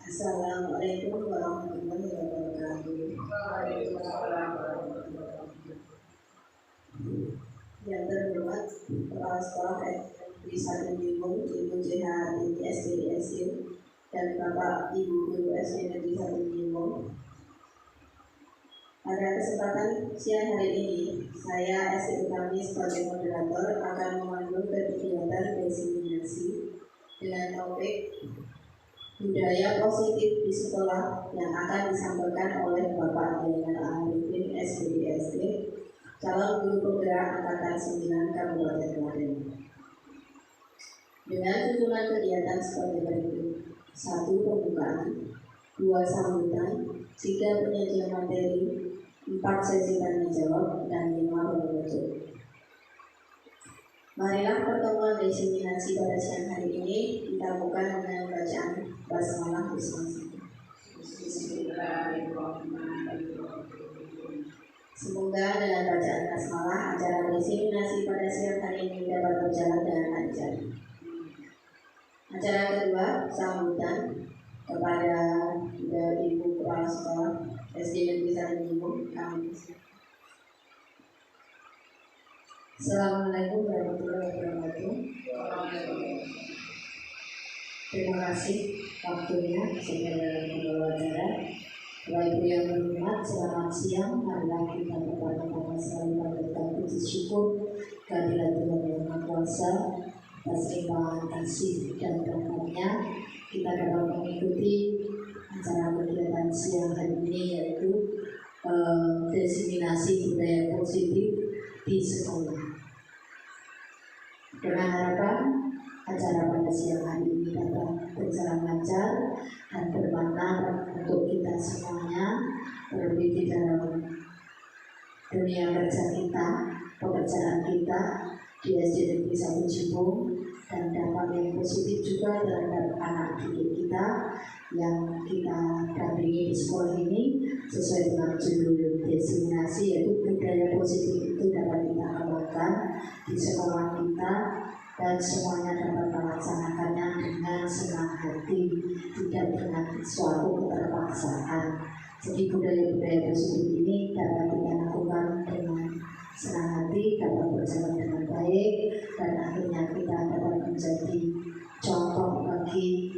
Assalamualaikum warahmatullahi wabarakatuh. Waalaikumsalam warahmatullahi wabarakatuh. Yang terhormat Kepala Sekolah SD 1 Bingung, Ibu JH SDSU dan Bapak Ibu Guru SD Negeri 1 Bingung. Pada kesempatan siang hari ini, saya SD Utami sebagai moderator akan memandu kegiatan diseminasi dengan topik budaya positif di sekolah yang akan disampaikan oleh Bapak Zainal Arifin SPDSD, calon guru penggerak angkatan 9 Kabupaten Klaten. Dengan susunan kegiatan sebagai berikut: 1. Pembukaan, 2. Sambutan, 3. Penyajian materi, 4. Sesi tanya jawab, dan 5. penutup. Marilah pertemuan diseminasi pada siang hari ini kita buka dengan bacaan basmalah bersama-sama. Semoga dengan bacaan basmalah acara diseminasi pada siang hari ini dapat berjalan dengan lancar. Acara kedua, sambutan kepada Ibu Kepala Sekolah SD Negeri 1 Bingung. Assalamualaikum warahmatullahi wabarakatuh. Terima kasih waktunya sebagai pembawa acara. Bapak Ibu yang berhormat, selamat siang. Marilah kita pertama-tama selalu panjatkan puji syukur kehadirat Tuhan Yang Maha Kuasa atas limpahan kasih dan rahmat-Nya. Kita dapat mengikuti acara kegiatan siang hari ini, yaitu diseminasi budaya positif di sekolah. Dengan harapan acara pada siang hari ini dapat berjalan lancar dan bermakna untuk kita semuanya, terlebih di dalam dunia kerja kita, pekerjaan kita di SD Negeri 1 Cibung, dan dampak yang positif juga terhadap anak didik kita yang kita dampingi di sekolah ini sesuai dengan judul diseminasi, yaitu budaya positif itu dapat kita kembangkan di sekolah kita dan semuanya dapat melaksanakannya dengan senang hati, tidak dengan suatu keterpaksaan. Jadi budaya-budaya positif ini dapat kita lakukan dengan senang hati, dapat berjalan dengan baik, dan akhirnya kita dapat menjadi contoh bagi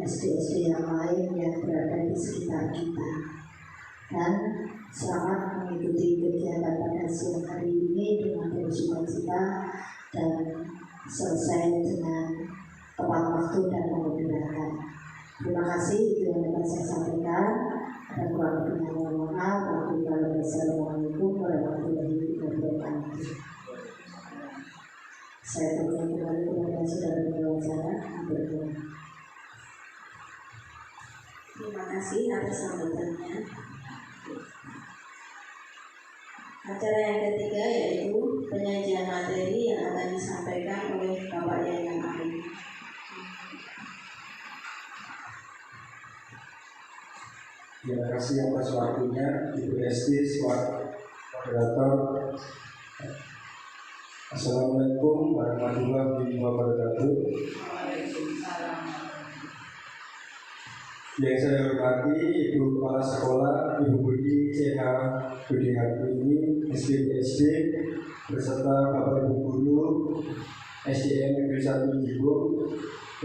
SD-SD yang lain yang berada di sekitar kita. Dan selamat mengikuti kegiatan pada siang hari ini dengan bersukacita dan selesai dengan tepat waktu dan memudahkan. Terima kasih, itu yang dapat saya sampaikan. Dan kurang lebihnya mohon maaf. Wassalamualaikum warahmatullahi wabarakatuh. Saya berikan kembali kepada saudara pembicara. Terima kasih atas sambutannya. Acara yang ketiga yaitu penyajian materi yang akan disampaikan oleh Bapak Zainal Arifin. Terima kasih atas waktunya Ibu SD selaku moderator. Assalamualaikum warahmatullahi wabarakatuh. Yang saya hormati Ibu Kepala Sekolah Ibu Budi CH Budi Hartini SDSD beserta Bapak Ibu Guru SDN Negeri 1 Cibung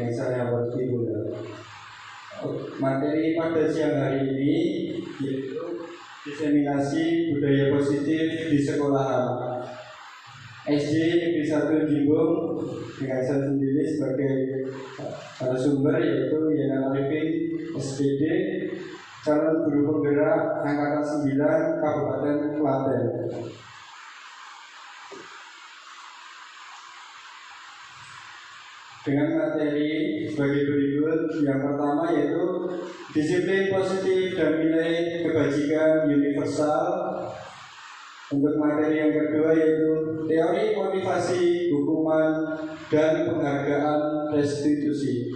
yang saya hormati pula. Materi pada siang hari ini yaitu diseminasi budaya positif di sekolahan. SD Negeri 1 Cibung dengan saya sendiri sebagai sumber, yaitu Zainal Arifin SPD, calon guru penggerak angkatan 9 Kabupaten Klaten. Dengan materi sebagai berikut. Yang pertama yaitu disiplin positif dan nilai kebajikan universal. Untuk materi yang kedua yaitu teori motivasi, hukuman, dan penghargaan restitusi.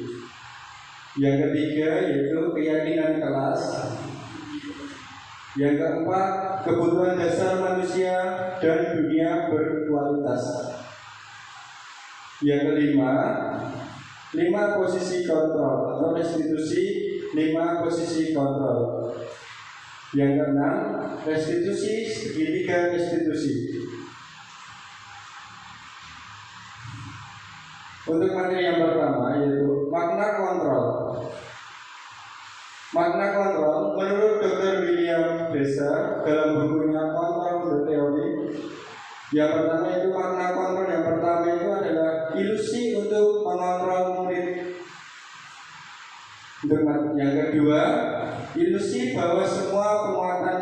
Yang ketiga yaitu keyakinan kelas. Yang keempat, kebutuhan dasar manusia dan dunia berkualitas. Yang kelima, 5 posisi kontrol atau restitusi 5 posisi kontrol. Yang keenam, restitusi segitiga restitusi. Untuk materi yang pertama yaitu makna kontrol. Makna kontrol menurut Dr. William Bresser dalam bukunya Control the Theory. Yang pertama itu makna kontrol yang pertama itu adalah ilusi untuk mengontrol murid. Untuk yang kedua, ilusi bahwa semua penguatan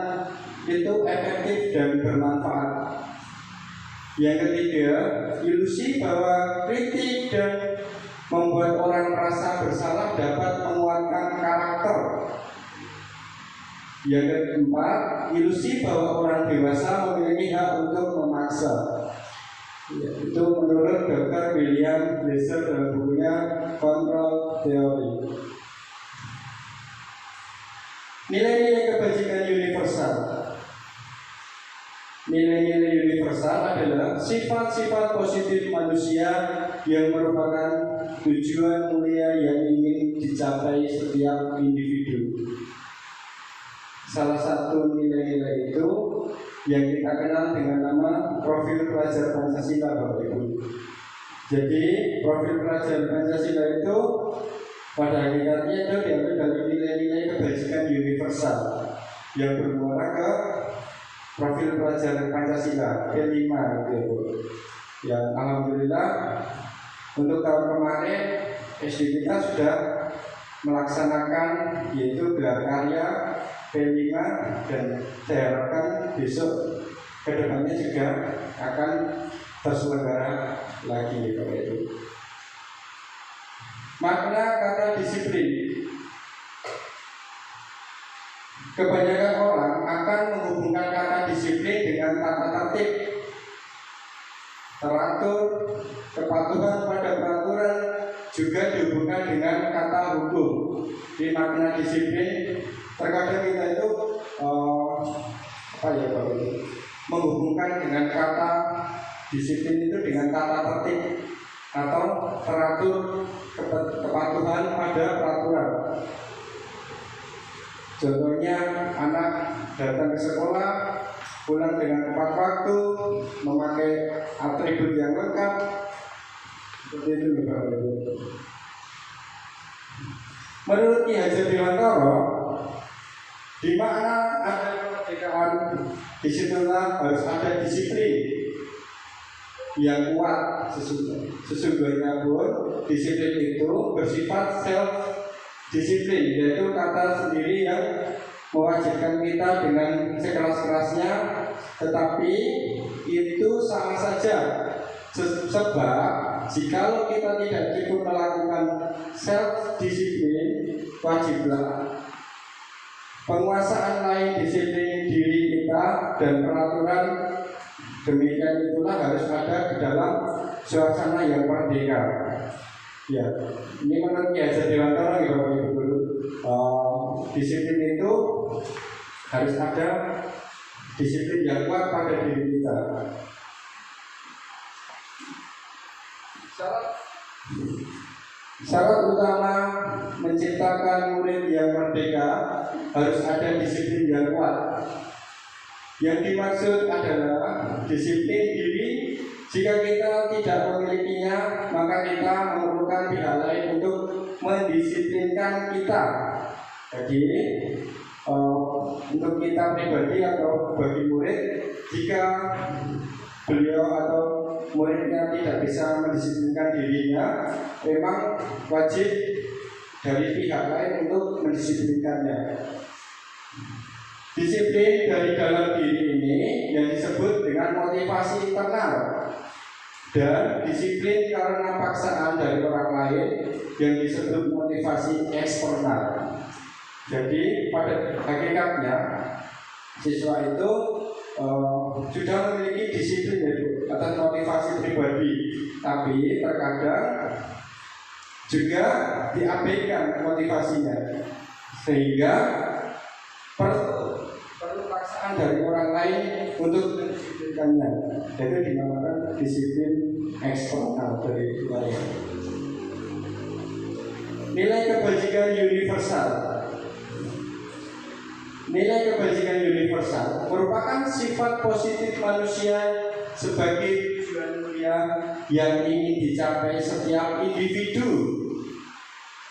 itu efektif dan bermanfaat. Yang ketiga, ilusi bahwa kritik dan membuat orang merasa bersalah dapat menguatkan karakter. Yang keempat, ilusi bahwa orang dewasa memiliki hak untuk memaksa. Itu menurut Dr. William Bresser dalam bukunya Control Theory. Nilai-nilai kebajikan universal. Nilai-nilai universal adalah sifat-sifat positif manusia yang merupakan tujuan mulia yang ingin dicapai setiap individu. Salah satu nilai-nilai itu yang kita kenal dengan nama profil pelajar Pancasila, Bapak Ibu. Jadi profil pelajar Pancasila itu pada hakikatnya itu diambil dari nilai-nilai kebajikan universal yang bermuara ke profil pelajar Pancasila P5 gitu. Ya, alhamdulillah untuk tahun kemarin SD kita sudah melaksanakan yaitu gelar karya P5 dan saya harapkan besok kedepannya juga akan terselenggara lagi gitu. Makna kata disiplin. Kebanyakan orang akan menghubungkan kata disiplin dengan tata tertib, teratur, kepatuhan pada peraturan, juga dihubungkan dengan kata hukum. Di makna disiplin terkadang kita itu menghubungkan dengan kata disiplin itu dengan tata tertib atau teratur, kepatuhan pada peraturan. Contohnya anak datang ke sekolah, pulang dengan tepat waktu, memakai atribut yang lengkap, seperti itu Bapak Ibu. Menurut Ki Hajar Dewantara, di mana ada kemerdekaan, disitulah harus ada disiplin yang kuat. Sesungguhnya pun disiplin itu bersifat self disiplin, yaitu kata sendiri yang mewajibkan kita dengan sekeras-kerasnya, tetapi itu sama saja. Sebab jikalau kita tidak cukup melakukan self disiplin, wajiblah penguasaan lain disiplin diri kita dan peraturan. Demikian itulah harus ada di dalam suasana yang merdeka. Ya, ini menurut Ki Hajar Dewantara ya Bapak Ibu Guru. Disiplin itu harus ada disiplin yang kuat pada diri kita. Syarat utama menciptakan murid yang merdeka harus ada disiplin yang kuat. Yang dimaksud adalah disiplin diri. Jika kita tidak memilikinya, maka kita memerlukan pihak lain untuk mendisiplinkan kita. Jadi untuk kita pribadi atau bagi murid, jika beliau atau muridnya tidak bisa mendisiplinkan dirinya, memang wajib dari pihak lain untuk mendisiplinkannya. Disiplin dari dalam diri ini yang disebut dengan motivasi internal, dan disiplin karena paksaan dari orang lain yang disebut motivasi eksternal. Jadi pada hakikatnya siswa itu sudah memiliki disiplin atas motivasi pribadi, tapi terkadang juga diabaikan motivasinya, sehingga perlu paksaan dari orang lain untuk mendisiplinkannya. Jadi dinamakan disiplin eksternal dari luar. Nilai kebajikan universal. Nilai kebajikan universal merupakan sifat positif manusia sebagai tujuan mulia yang ingin dicapai setiap individu.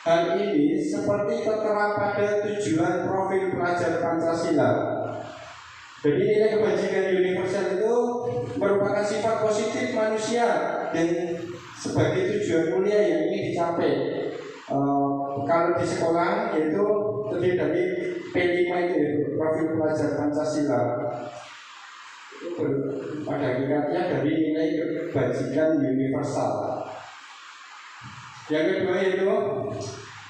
Hal ini seperti tertera pada tujuan profil pelajar Pancasila. Jadi nilai kebajikan universal itu merupakan sifat positif manusia dan sebagai tujuan mulia yang ingin dicapai. Kalau di sekolah yaitu terdiri dari P5 itu profil pelajar Pancasila. Itu pada hakikatnya dari nilai kebajikan universal. Yang kedua yaitu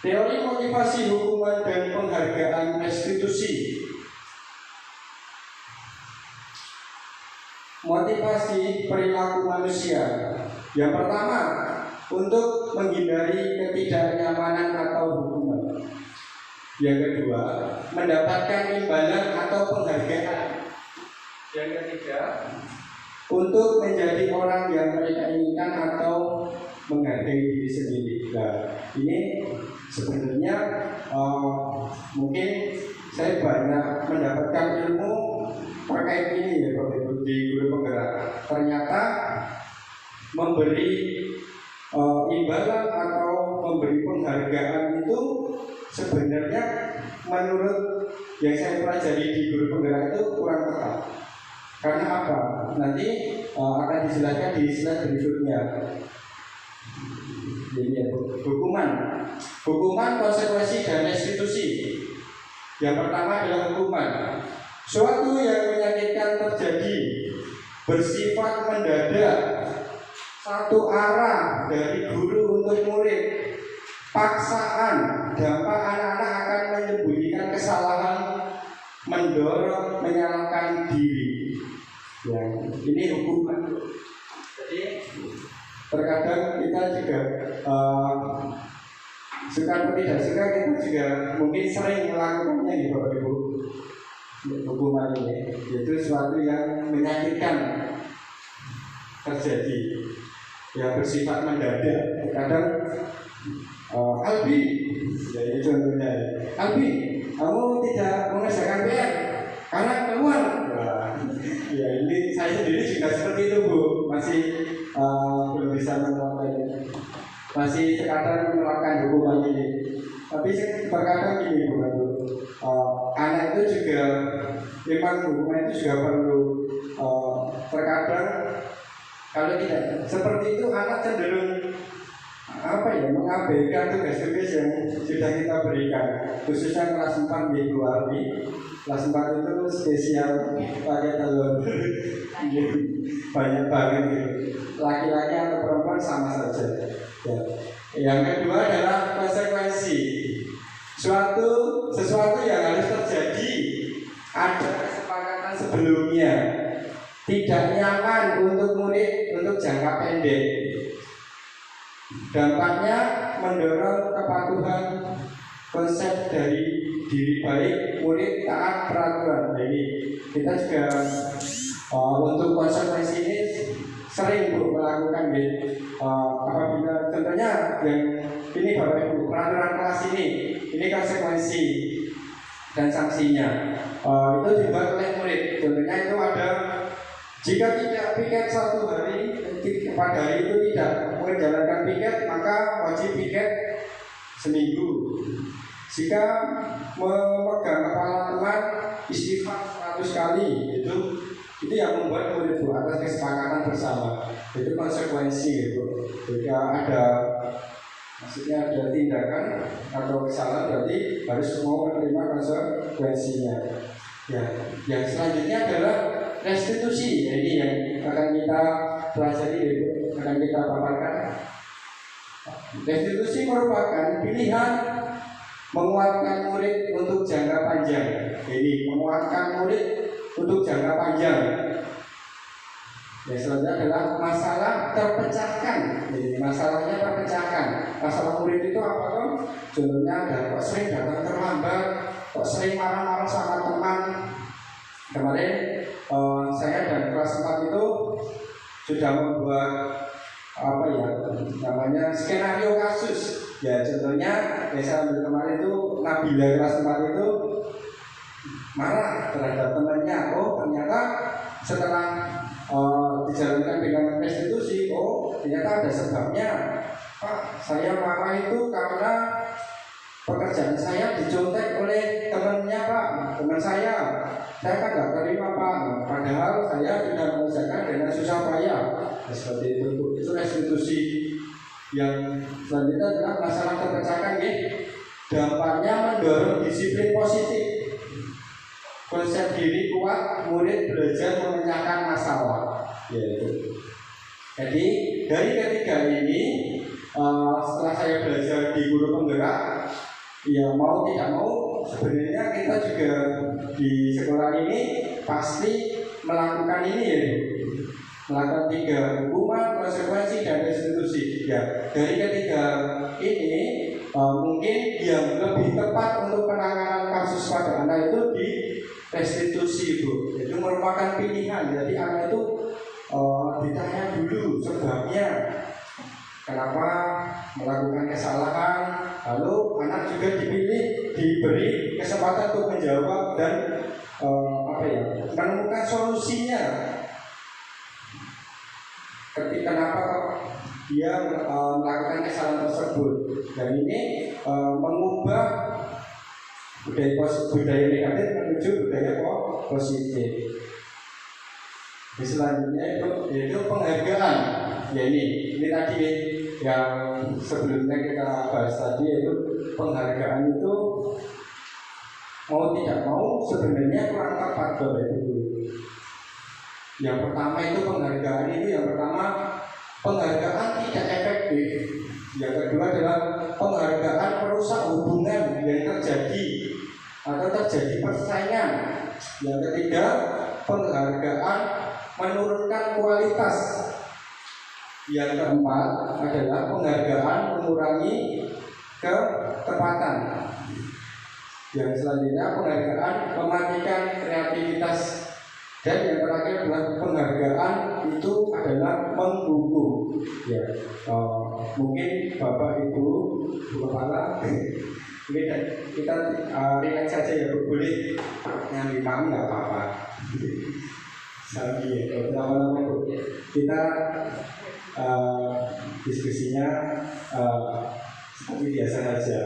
teori motivasi hukuman dan penghargaan restitusi. Motivasi perilaku manusia. Yang pertama, untuk menghindari ketidaknyamanan atau hukuman. Yang kedua, mendapatkan imbalan atau penghargaan. Yang ketiga, untuk menjadi orang yang mereka inginkan atau menghargai diri sendiri. Nah, ini sebenarnya mungkin saya banyak mendapatkan ilmu terkait ini ya Bapak Ibu di guru penggerak. Ternyata memberi imbalan atau memberi penghargaan itu sebenarnya menurut yang saya pelajari di guru penggerak itu kurang tepat. Karena apa? Nanti akan dijelaskan di slide berikutnya. Jadi ya, hukuman, konsekuensi dan restitusi. Yang pertama adalah hukuman. Suatu yang menyakitkan terjadi bersifat mendadak, satu arah dari guru untuk murid, paksaan, dampak anak-anak akan menyembunyikan kesalahan, mendorong menyalahkan diri. Ya, ini hukuman. Jadi terkadang kita juga suka atau tidak suka, kita juga mungkin sering melakukannya nih Bapak Ibu. Hukuman ini yaitu sesuatu yang menyakitkan terjadi, yang bersifat mendadak. Terkadang Albi, ya ini contohnya, Albi, kamu tidak mengerjakan PR karena keluar. Ya ini saya sendiri juga seperti itu Bu, masih belum bisa menerapkan, masih sekadar menerapkan hukuman ini. Tapi terkadang gini Bu, anak itu juga memang hukuman itu juga perlu. Terkadang kalau tidak seperti itu anak cenderung mengabaikan tugas-tugas yang sudah kita berikan, khususnya kelas 4 di luar ini. Kelas 4 itu spesial pakai telur banyak banget gitu. Laki-laki atau perempuan sama saja ya. Yang kedua adalah konsekuensi. Sesuatu yang harus terjadi, ada kesepakatan sebelumnya, tidak nyaman untuk murid untuk jangka pendek. Dampaknya mendorong kepatuhan, konsep dari diri baik, murid taat peraturan. Jadi kita juga untuk konsekuensi ini sering Bu melakukan apabila contohnya yang ini Bapak Ibu, peraturan kelas ini konsekuensi dan sanksinya itu dibuat oleh murid. Contohnya itu ada, jika tidak piket satu hari, pada hari itu tidak menjalankan piket, maka wajib piket seminggu. Jika memegang kepala teman istighfar 100 kali, itu yang membuat murid Bu atas kesepakatan bersama. Itu konsekuensi itu. Jika ada tindakan atau kesalahan, berarti harus semua menerima konsekuensinya. Ya, yang selanjutnya adalah restitusi. Ini yang akan kita pelajari, akan kita paparkan. Restitusi merupakan pilihan menguatkan murid untuk jangka panjang. Jadi menguatkan murid untuk jangka panjang. Yang selanjutnya adalah masalah terpecahkan. Jadi masalahnya terpecahkan. Masalah murid itu apa toh? Contohnya ada kok sering datang terlambat, kok sering marah-marah sama teman. Kemarin saya dan kelas 4 itu sudah membuat namanya skenario kasus. Ya contohnya saya ambil kemarin itu Nabila kelas 4 itu marah terhadap temannya. Oh ternyata setelah dijalankan dengan restitusi, oh ternyata ada sebabnya. Pak, saya marah itu karena pekerjaan saya dicontek oleh temannya Pak, teman saya kan nggak terima Pak, padahal saya sudah mengerjakan dengan susah payah. Seperti itu restitusi. Yang selanjutnya adalah masalah terpecahkan, dampaknya mendorong disiplin positif. Konsep diri kuat, murid belajar memecahkan masalah. Yaitu. Jadi dari ketiga ini, setelah saya belajar di guru penggerak, ya mau tidak mau sebenarnya kita juga di sekolah ini pasti melakukan ini ya, melakukan 3 hukuman, konsekuensi dan restitusi. Ya dari ketiga ini mungkin yang lebih tepat untuk penanganan kasus pada anak itu di restitusi Bu. Itu merupakan pilihan. Jadi anak itu ditanya dulu sebabnya kenapa melakukan kesalahan, lalu anak juga diberi kesempatan untuk menjawab dan menemukan solusinya. Kenapa dia melakukan kesalahan tersebut, dan ini mengubah budaya negatif menuju budaya positif. Selanjutnya itu penghargaan. Ya ini tadi yang sebelumnya kita bahas tadi, yaitu penghargaan itu mau tidak mau sebenarnya kurang tepat Bapak Ibu. Yang pertama itu penghargaan itu penghargaan tidak efektif. Yang kedua adalah penghargaan merusak hubungan yang terjadi atau terjadi persaingan. Yang ketiga, penghargaan menurunkan kualitas. Yang keempat adalah penghargaan mengurangi ketepatan. Yang selanjutnya penghargaan mematikan kreativitas. Dan yang terakhir adalah penghargaan itu adalah menghukum. Ya, mungkin Bapak Ibu Kepala, ini kita ringan saja ya, boleh yang 5 nggak apa-apa. Sabi ya, lama-lama Bu, kita diskusinya seperti biasa saja.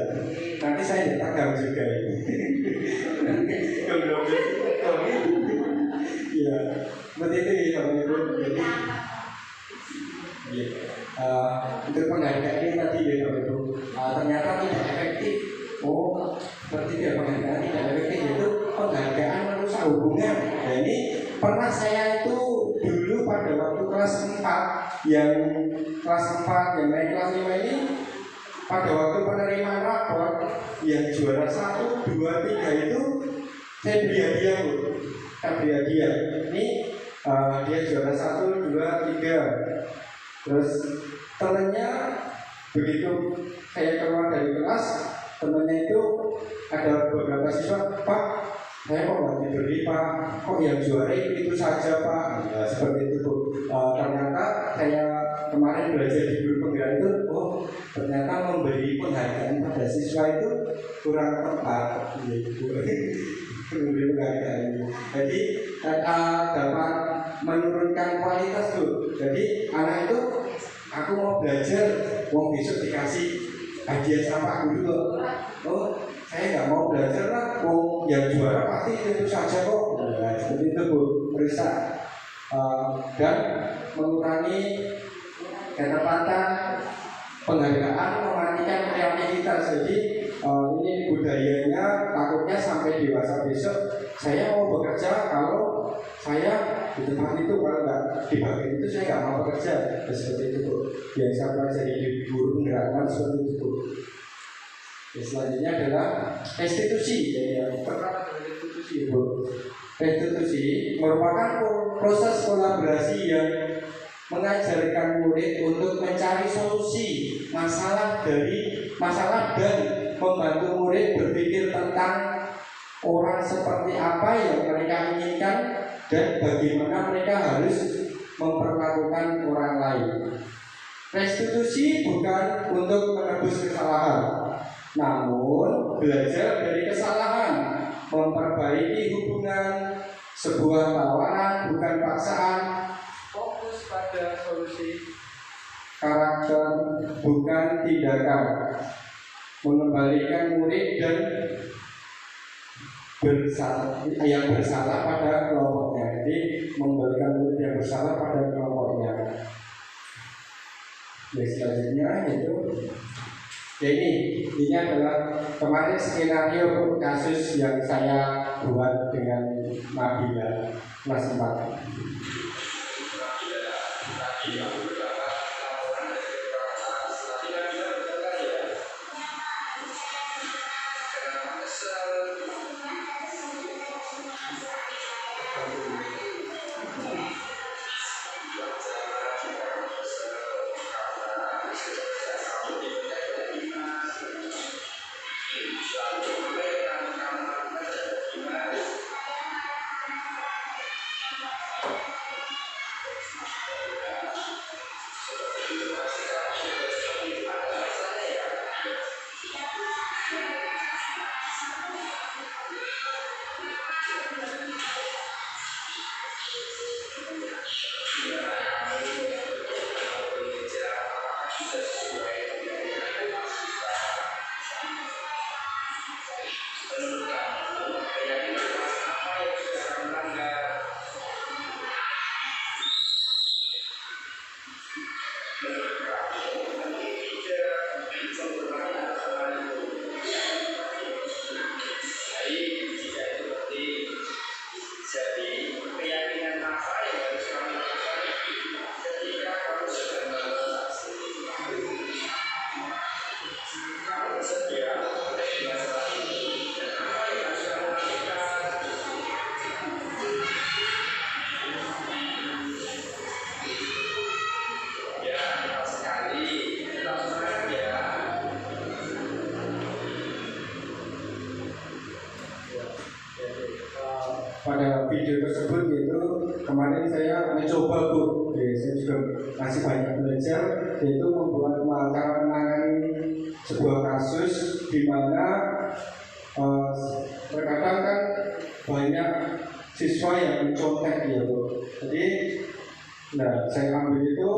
Nanti saya ditangkap juga ini. Ya, seperti itu ya Bapak Ibu. Jadi, untuk penghargaan ini tadi ya Bapak Ibu, ternyata tidak efektif. Oh, seperti itu ya, penghargaan tidak efektif, yaitu penghargaan merusak hubungan. Nah ini pernah saya itu dulu pada waktu kelas 4 yang naik kelas 5 ini, pada waktu penerimaan rapor yang juara 1, 2, 3 itu saya beri hadiah Bu. Ini dia juara 1, 2, 3. Terus temennya begitu saya keluar dari kelas, temennya itu ada beberapa siswa, Pak, saya kok nggak diberi Pak, kok yang juara itu saja Pak. Nah, seperti itu Bu. Ternyata saya kemarin belajar di guru penggerak itu, oh ternyata memberi penghargaan pada siswa itu kurang tepat. Memberi penghargaan. Jadi dapat menurunkan kualitas Bu. Jadi anak itu, aku mau belajar, wong besok dikasih hadiah sama guru kok. Oh, saya nggak mau belajar lah, wong yang juara pasti itu saja kok. Nah, seperti itu Bu, merusak dan mengurangi ketepatan, penghargaan, mematikan kreativitas. Jadi ini budayanya takutnya sampai dewasa besok saya mau bekerja, kalau saya di tempat itu, kalau nggak di bagian itu saya nggak mau bekerja. Seperti itu Bu. Yang saya pelajari di guru penggerak seperti itu Bu. Selanjutnya adalah restitusi. Yang pertama restitusi Bu. Restitusi merupakan proses kolaborasi yang mengajarkan murid untuk mencari solusi masalah dan membantu murid berpikir tentang orang seperti apa yang mereka inginkan dan bagaimana mereka harus memperlakukan orang lain. Restitusi bukan untuk menebus kesalahan, namun belajar dari kesalahan memperbaiki hubungan, sebuah tawaran bukan paksaan, fokus pada solusi, karakter bukan tindakan, mengembalikan murid dan yang bersalah pada kelompoknya. Jadi mengembalikan murid yang bersalah pada kelompoknya. Ya, selanjutnya itu ini adalah kemarin skenario kasus yang saya buat dengan Nabila kelas 4. Pada video tersebut yaitu kemarin saya mencoba Bu, saya juga masih banyak belajar, yaitu membuat cara menangani sebuah kasus di mana terkadang kan banyak siswa yang mencontek ya Bu. Jadi, saya ambil itu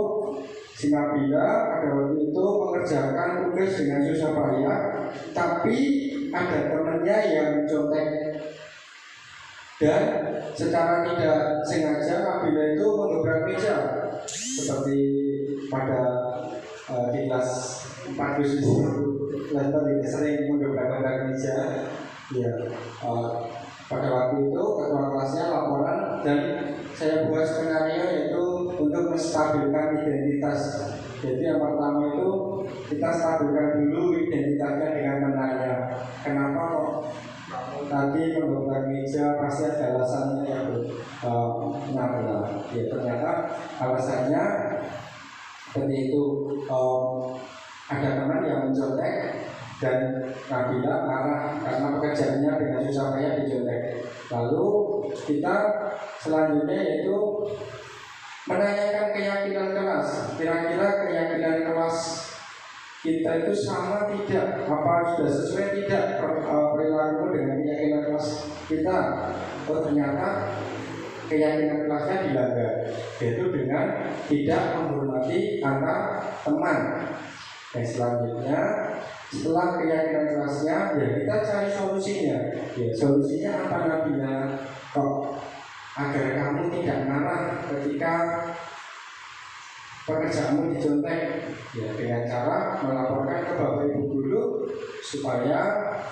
si Nabila pada waktu itu mengerjakan tugas dengan susah payah, tapi ada temannya yang mencontek. Dan secara tidak sengaja Nabila itu mengebrak meja seperti pada di kelas 4 khusus Lester ini sering mengebrak meja. Ya, pada waktu itu ketua kelasnya laporan dan saya buat skenario yaitu untuk menstabilkan identitas. Jadi yang pertama itu kita stabilkan dulu identitasnya dengan menanya, kenapa kok tadi mengebrak meja, pasti ada alasannya ya Bu. Ya ternyata alasannya seperti itu, ada teman yang mencontek dan Nabila marah karena pekerjaannya dengan susah payah dicontek. Lalu kita selanjutnya yaitu menanyakan keyakinan kelas. Kira-kira keyakinan kelas kita itu sama tidak? Apa sudah sesuai tidak perilaku dengan keyakinan kelas kita? Oh ternyata keyakinan kelasnya dilanggar, yaitu dengan tidak menghormati antar teman. Dan selanjutnya setelah keyakinan kelasnya, ya kita cari solusinya. Ya solusinya apa Nabila? Kok agar kamu tidak marah ketika pekerjaanmu dicontek, ya dengan cara melaporkan ke Bapak Ibu Guru supaya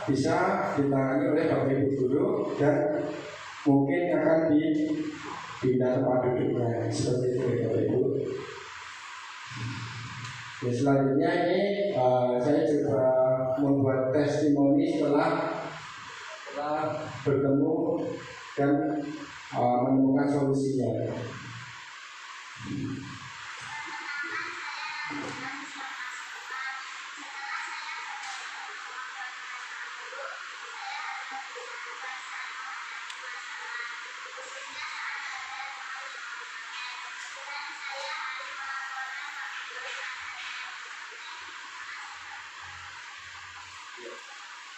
bisa ditangani oleh Bapak Ibu Guru dan mungkin akan dipindah tempat duduknya seperti itu ya Bapak Ibu. Ya, selanjutnya ini saya coba membuat testimoni setelah bertemu dan menemukan solusinya.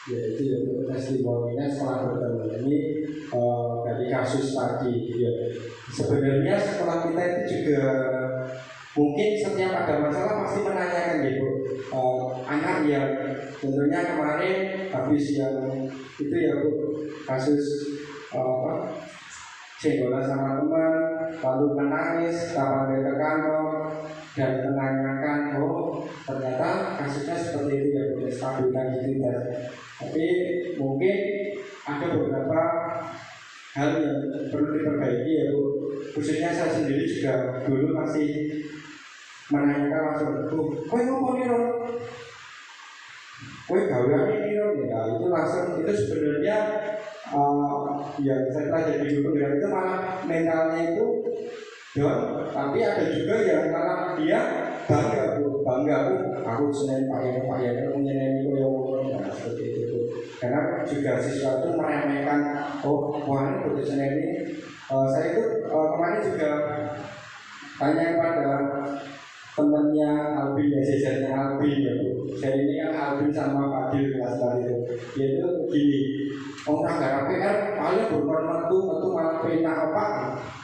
yaitu testimoninya setelah bertemu ini dari kasus tadi ya. Sebenarnya sekolah kita itu juga mungkin setiap ada masalah pasti menanyakan gitu anak yang tentunya kemarin habis yang itu ya Bu, kasus senggolan sama teman lalu menangis kapan ke kantor dan menanyakan ternyata kasusnya seperti itu ya Bu, stabilkan gitu. Tapi mungkin ada beberapa hal yang perlu diperbaiki ya Bu. Khususnya saya sendiri juga dulu masih menanyakan langsung, kok ngomong nih Ron? Kok gawean ini Ron? Ya itu langsung, itu sebenarnya yang saya pelajari dulu itu malah mentalnya itu down, tapi ada juga yang malah dia bangga aku seneng pakai menyenangi koyo seperti itu. Karena juga siswa itu meremehkan, wah ini butuh seneni. Saya itu kemarin juga tanya kepada temannya Albin ya, jajarnya Albin ya Bu. Saya ini kan Albin sama Fadil kelas itu. Dia itu gini, orang garap PR paling metu malah pena apa?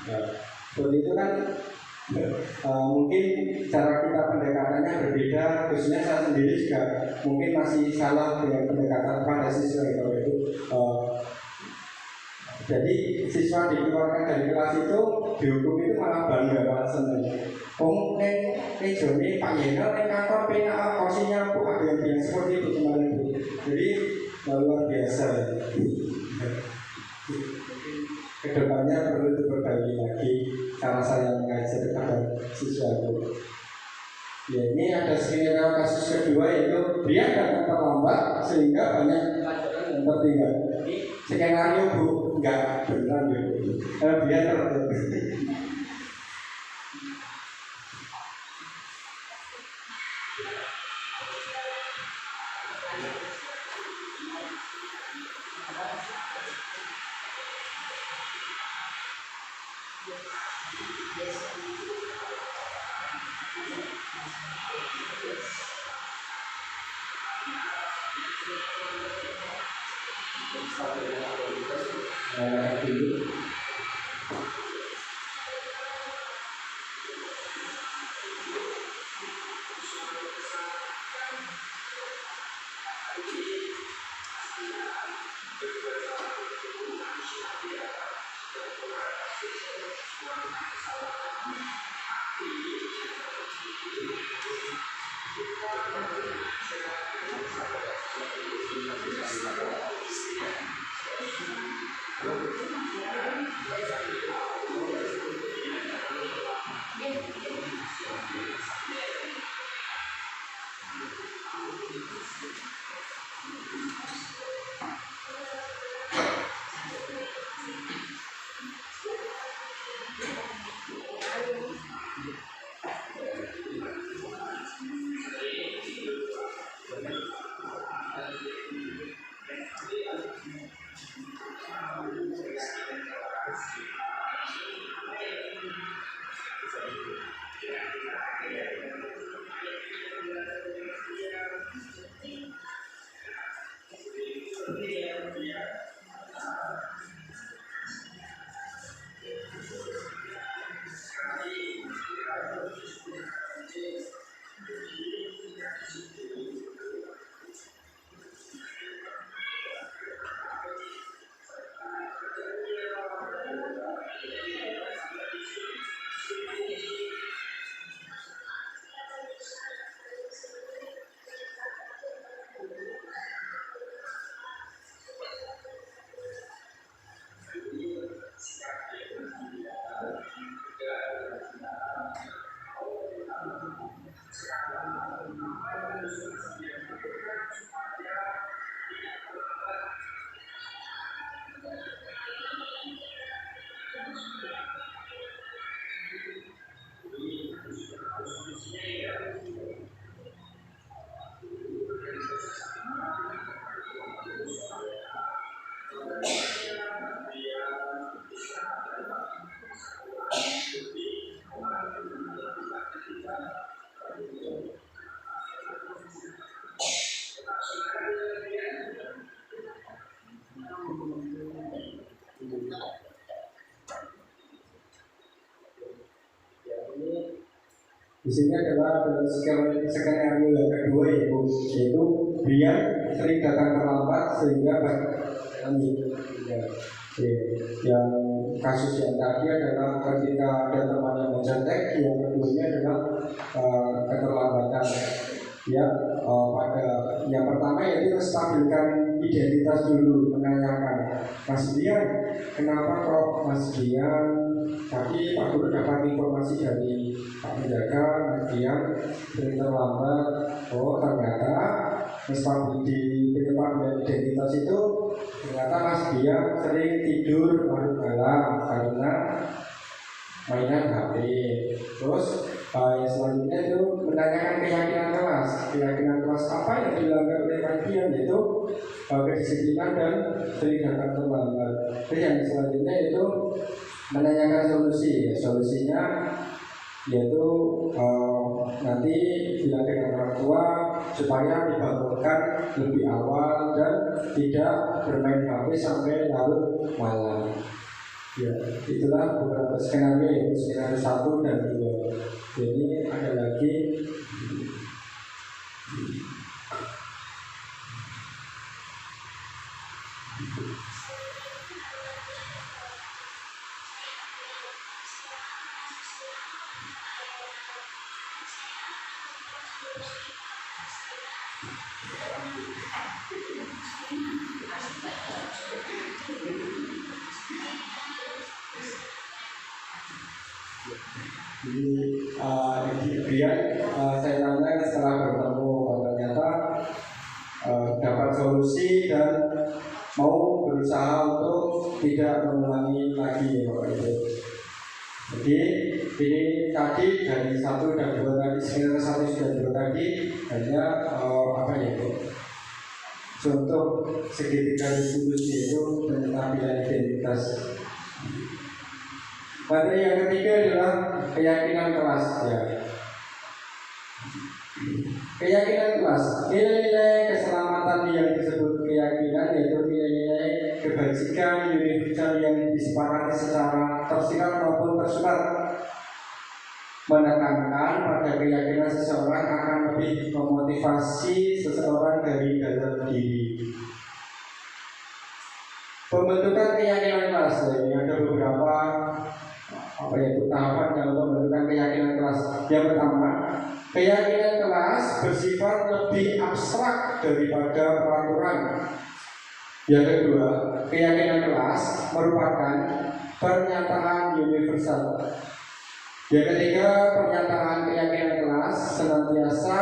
Ya, seperti itu kan. Mungkin cara kita pendekatannya berbeda, khususnya saya sendiri juga mungkin masih salah dengan pendekatan pada siswa itu. Jadi siswa dikeluarkan dari kelas itu dihukum itu malah bangga, malah seneng. Joni Pak Yenal kantor PNA kursinya Bu, ada yang seperti itu kemarin Bu. Jadi luar biasa. Kedepannya perlu diperbaiki lagi cara saya mengajar kepada siswa Bu. Ya, ini ada skenario kasus kedua yaitu dia datang terlambat sehingga banyak pelajaran yang tertinggal. Ini skenario Bu, enggak beneran ya Bu. Dia terlambat. Di sini adalah skenario yang kedua, yaitu Brian sering datang terlambat sehingga yang kasus yang tadi adalah ketika ada teman yang mencontek, yang keduanya adalah keterlambatan. Ya, pada yang pertama yaitu stabilkan identitas dulu, menanyakan, Mas Dian, kenapa kok Mas Dian tadi Pak Guru dapat informasi dari Pak Penjaga, Mas Dian sering terlambat. Oh, ternyata stabil di penyebab identitas itu ternyata Mas Dian sering tidur larut malam karena mainan HP. Terus yang selanjutnya itu menanyakan keyakinan kelas apa yang dilanggar oleh kajian, yaitu kedisiplinan dan sering datang terlambat. Terus yang selanjutnya itu menanyakan solusi. Solusinya yaitu nanti bilang dengan orang tua supaya dibangunkan lebih awal dan tidak bermain HP sampai larut malam. Ya, itulah beberapa skenario, yaitu skenario 1 dan 2. Jadi ada lagi saya tanya setelah bertemu ternyata dapat solusi dan mau berusaha untuk tidak mengulangi lagi itu. Jadi ini tadi dari 1 dan 2 tadi, skenario 1 dan 2 tadi hanya contoh segitiga distribusi itu penetapan identitas. Materi yang ketiga adalah keyakinan kelas. Ya. Keyakinan kelas, nilai-nilai keselamatan yang disebut keyakinan yaitu nilai-nilai kebajikan universal yang disepakati secara tersirat maupun tersurat, menekankan pada keyakinan seseorang akan lebih memotivasi seseorang dari dalam diri. Pembentukan keyakinan kelas, ini ada beberapa tahapan dalam pembentukan keyakinan kelas. Yang pertama, keyakinan kelas bersifat lebih abstrak daripada peraturan. Yang kedua, keyakinan kelas merupakan pernyataan universal. Yang ketiga, pernyataan keyakinan kelas senantiasa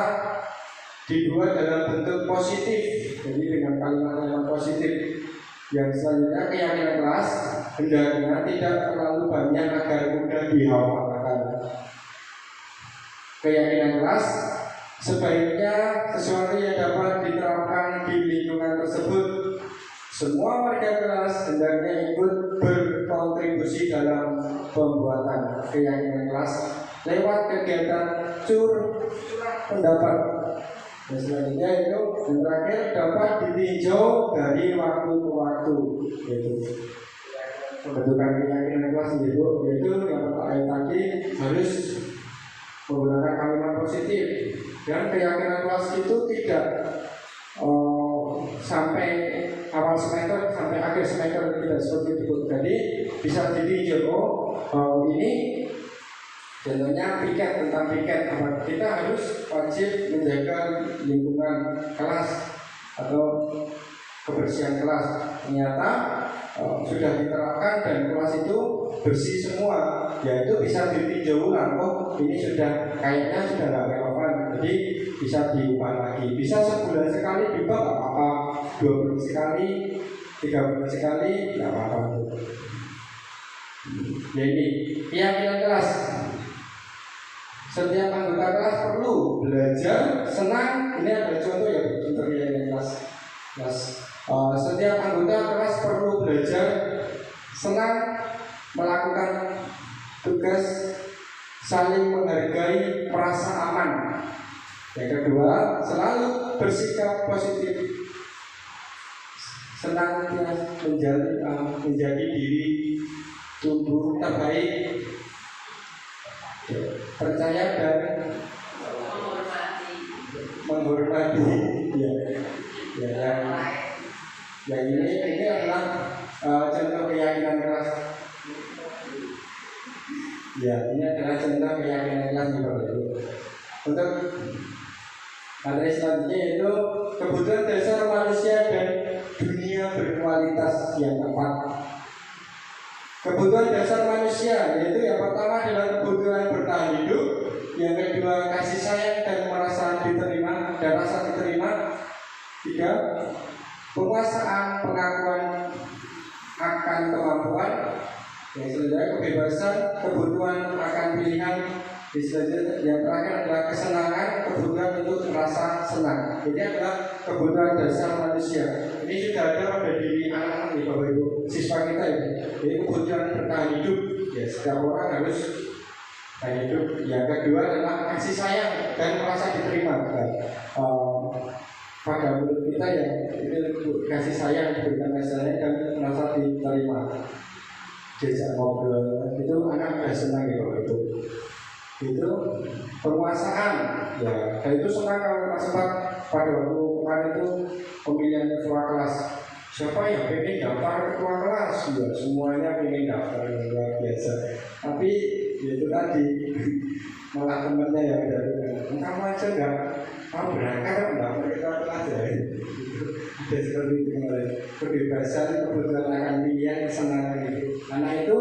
dibuat dalam bentuk positif, jadi dengan kalimat-kalimat positif. Yang selanjutnya, keyakinan kelas hendaknya tidak terlalu banyak agar mudah dihafalkan. Keyakinan kelas sebaiknya sesuatu yang dapat diterapkan di lingkungan tersebut. Semua warga kelas hendaknya ikut berkontribusi dalam pembuatan keyakinan kelas lewat kegiatan curah pendapat. Dan selanjutnya itu yang terakhir dapat ditinjau dari waktu ke waktu. Yaitu pembentukan keyakinan kelas yaitu yang tadi harus menggunakan kalimat positif, dan keyakinan kelas itu tidak sampai awal semester sampai akhir semester, tidak seperti itu. Jadi bisa ditinjau ini contohnya piket, tentang piket, kita harus wajib menjaga lingkungan kelas atau kebersihan kelas. Ternyata sudah diterapkan dan kelas itu bersih semua, yaitu bisa ditinjau ulang. Oh, ini sudah kayaknya sudah nggak relevan, jadi bisa diubah lagi. Bisa sebulan sekali diubah nggak apa-apa, 2 bulan sekali, 3 bulan sekali nggak apa-apa. Jadi keyakinan kelas, setiap anggota kelas perlu belajar senang. Ini ada contoh ya, contoh keyakinan kelas. Setiap anggota kelas perlu belajar senang, melakukan tugas, saling menghargai, merasa aman. Yang kedua, selalu bersikap positif, senang menjadi diri tumbuh terbaik. percaya dan menghormati. Ya, ya, yang ini adalah contoh keyakinan keras. Ya, ini adalah contoh keyakinan keras di bawah itu. Untuk materi selanjutnya yaitu kebutuhan dasar manusia dan dunia berkualitas yang tepat. Kebutuhan dasar manusia yaitu yang pertama adalah kebutuhan bertahan hidup, yang kedua kasih sayang dan merasa diterima dan rasa diterima, tiga penguasaan pengakuan akan kemampuan, yang selanjutnya kebebasan, kebutuhan akan pilihan, yang terakhir adalah kesenangan, kebutuhan untuk merasa senang. Ini adalah kebutuhan dasar manusia. Ini sudah ada pada diri anak-anak di Bapak Ibu siswa kita ini. Jadi kebutuhan bertahan hidup, ya setiap orang harus bertahan hidup. Yang kedua adalah kasih sayang dan merasa diterima. Pada mulut kita ya itu kasih sayang, diberikan kasih sayang dan merasa diterima. Diajak ngobrol itu anak sudah senang ya Bapak Ibu. Itu penguasaan ya, dan itu senang kalau sempat pada waktu kemarin itu pemilihan ketua kelas, siapa yang pengen daftar ketua kelas, ya semuanya pengen daftar, luar biasa. Tapi ya itu tadi malah temennya yang dari kamu aja enggak mau berangkat daftar ketua kelas ya. Ada seperti itu kemarin, kebebasan, kebutuhan akan pilihan, senang gitu. Karena itu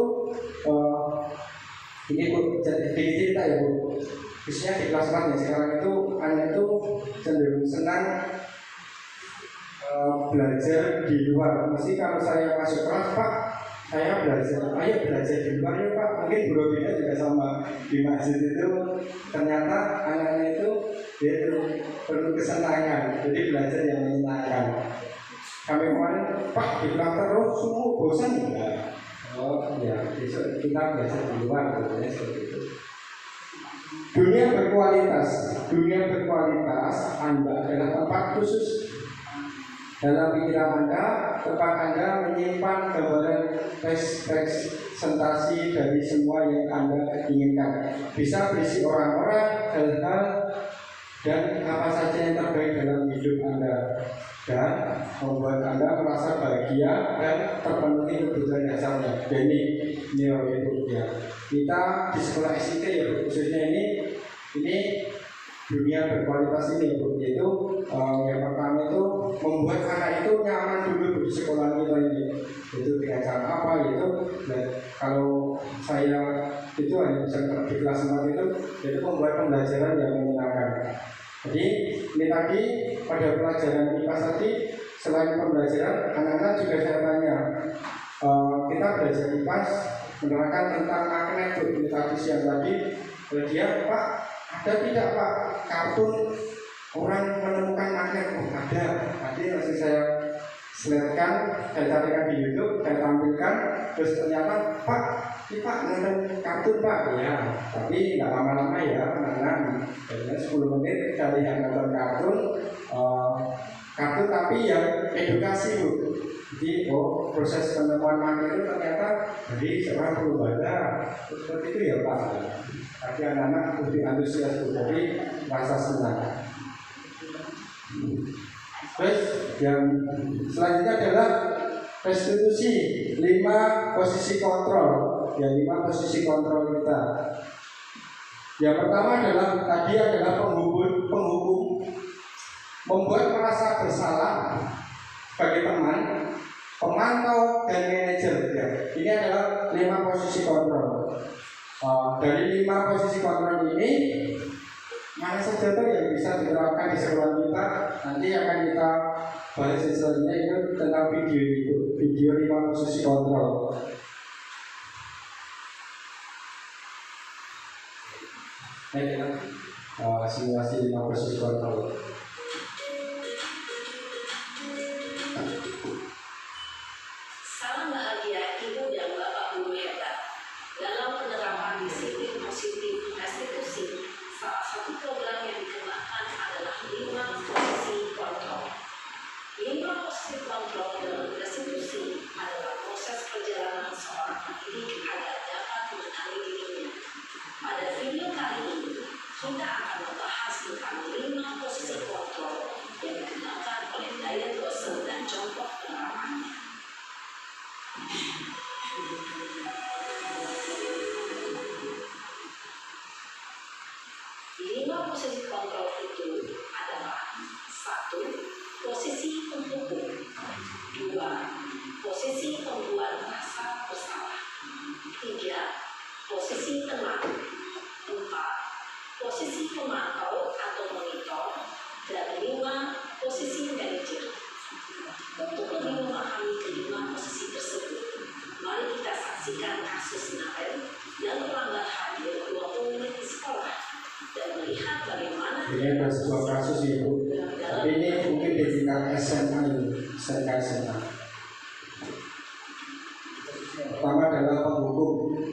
ini Bu, jadi cerita ya Bu. Khususnya di kelas 4 ya, sekarang itu anak itu cenderung senang belajar di luar. Mesti kalau saya masuk kelas, Pak, saya belajar, ayo belajar di luar ya Pak. Mungkin Bro Bina juga sama di masjid itu. Ternyata anaknya itu dia itu perlu kesenangan, jadi belajar yang menyenangkan. Kami kemarin, Pak, di kelas terus semua bosan enggak? Oh ya, besok kita belajar di luar, seperti itu. Dunia berkualitas Anda adalah tempat khusus dalam pikiran Anda, tempat Anda menyimpan gambaran presentasi dari semua yang Anda inginkan. Bisa berisi orang-orang, hal-hal, dan apa saja yang terbaik dalam hidup Anda, dan membuat Anda merasa bahagia dan terpenuhi kebutuhan dasarnya. Jadi ini ya. Kita di sekolah SIT ya Bu, khususnya ini dunia berkualitas ini Bu, yaitu yang pertama itu membuat anak itu nyaman dulu di sekolah kita ini. Itu dengan cara apa? Kalau saya itu hanya bisa di kelas 4 itu membuat pembelajaran yang menyenangkan. Jadi ini tadi pada pelajaran IPA tadi, selain pembelajaran, anak-anak juga saya tanya, kita belajar IPA menerangkan tentang magnet. Ini tadi siang tadi, dia Pak, ada tidak Pak kartun orang menemukan magnet? Oh ada. Tadi masih saya seletkan, saya carikan di YouTube, saya tampilkan, terus ternyata Pak, ini Pak nonton kartun Pak, ya. Tapi nggak lama-lama ya, anak-anak. Kayaknya 10 menit kita lihat nonton kartun, tapi yang edukasi Bu. Jadi proses penemuan magnet itu ternyata dari seorang perubahan seperti itu ya Pak. Tapi anak-anak lebih antusias Bu, jadi rasa senang. Terus yang selanjutnya adalah restitusi 5 posisi kontrol. Ya 5 posisi kontrol kita. Yang pertama adalah penghukum, membuat merasa bersalah sebagai teman, pemantau dan manajer. Ya. Ini adalah 5 posisi kontrol. Dari 5 posisi kontrol ini, mana saja yang bisa diterapkan di sekolah kita, nanti akan kita bahas selanjutnya itu tentang video 5 posisi kontrol. Simulasi 5 posisi kontrol. Salam bahagia Ibu dan Bapak Guru hebat. Dalam penerapan disiplin positif restitusi, salah satu program yang dikembangkan adalah 5 posisi kontrol. 5 posisi kontrol dalam restitusi adalah proses perjalanan seorang pendidik agar dapat mengenali dirinya. Pada video Ini ada sebuah kasus Ibu, tapi ini mungkin di tingkat SMA ini, SMA. Pertama adalah penghukum.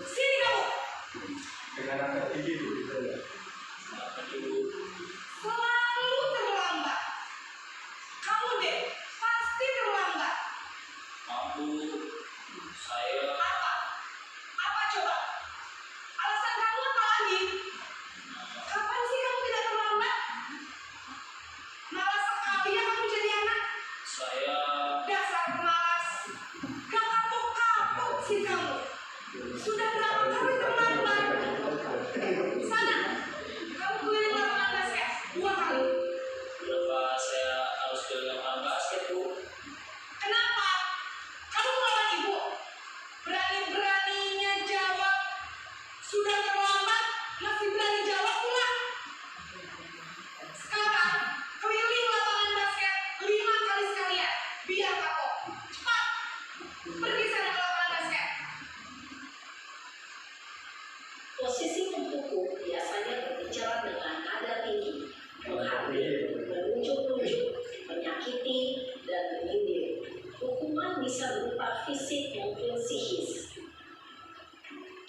Sini kamu. Dengan angka tinggi gitu ya. Selalu terlambat. Kamu deh pasti terlambat. Mampu saya Apa? Apa coba? Alasan kamu apa lagi? Kapan sih kamu tidak terlambat? Malas sekali ya kamu jadi anak. saya Dasar malas. Gak kapok-kapok sih kamu. Sudah berapa kali terlambat? Sana. Kamu keliling lapangan basket 2 kali. kenapa saya harus ke lapangan basket Bu? Kenapa? Kamu melawan ibu. Berani-beraninya jawab. Sudah terlambat, masih berani jawab pula. Sekarang, keliling lapangan basket 5 kali sekalian. Biar kapok. Cepat. Pergi sana ke lapangan basket. Posisi penghukum biasanya berbicara dengan nada tinggi, menghampiri, menunjuk-nunjuk, menyakiti, dan menyindir. Hukuman bisa berupa fisik maupun psikis.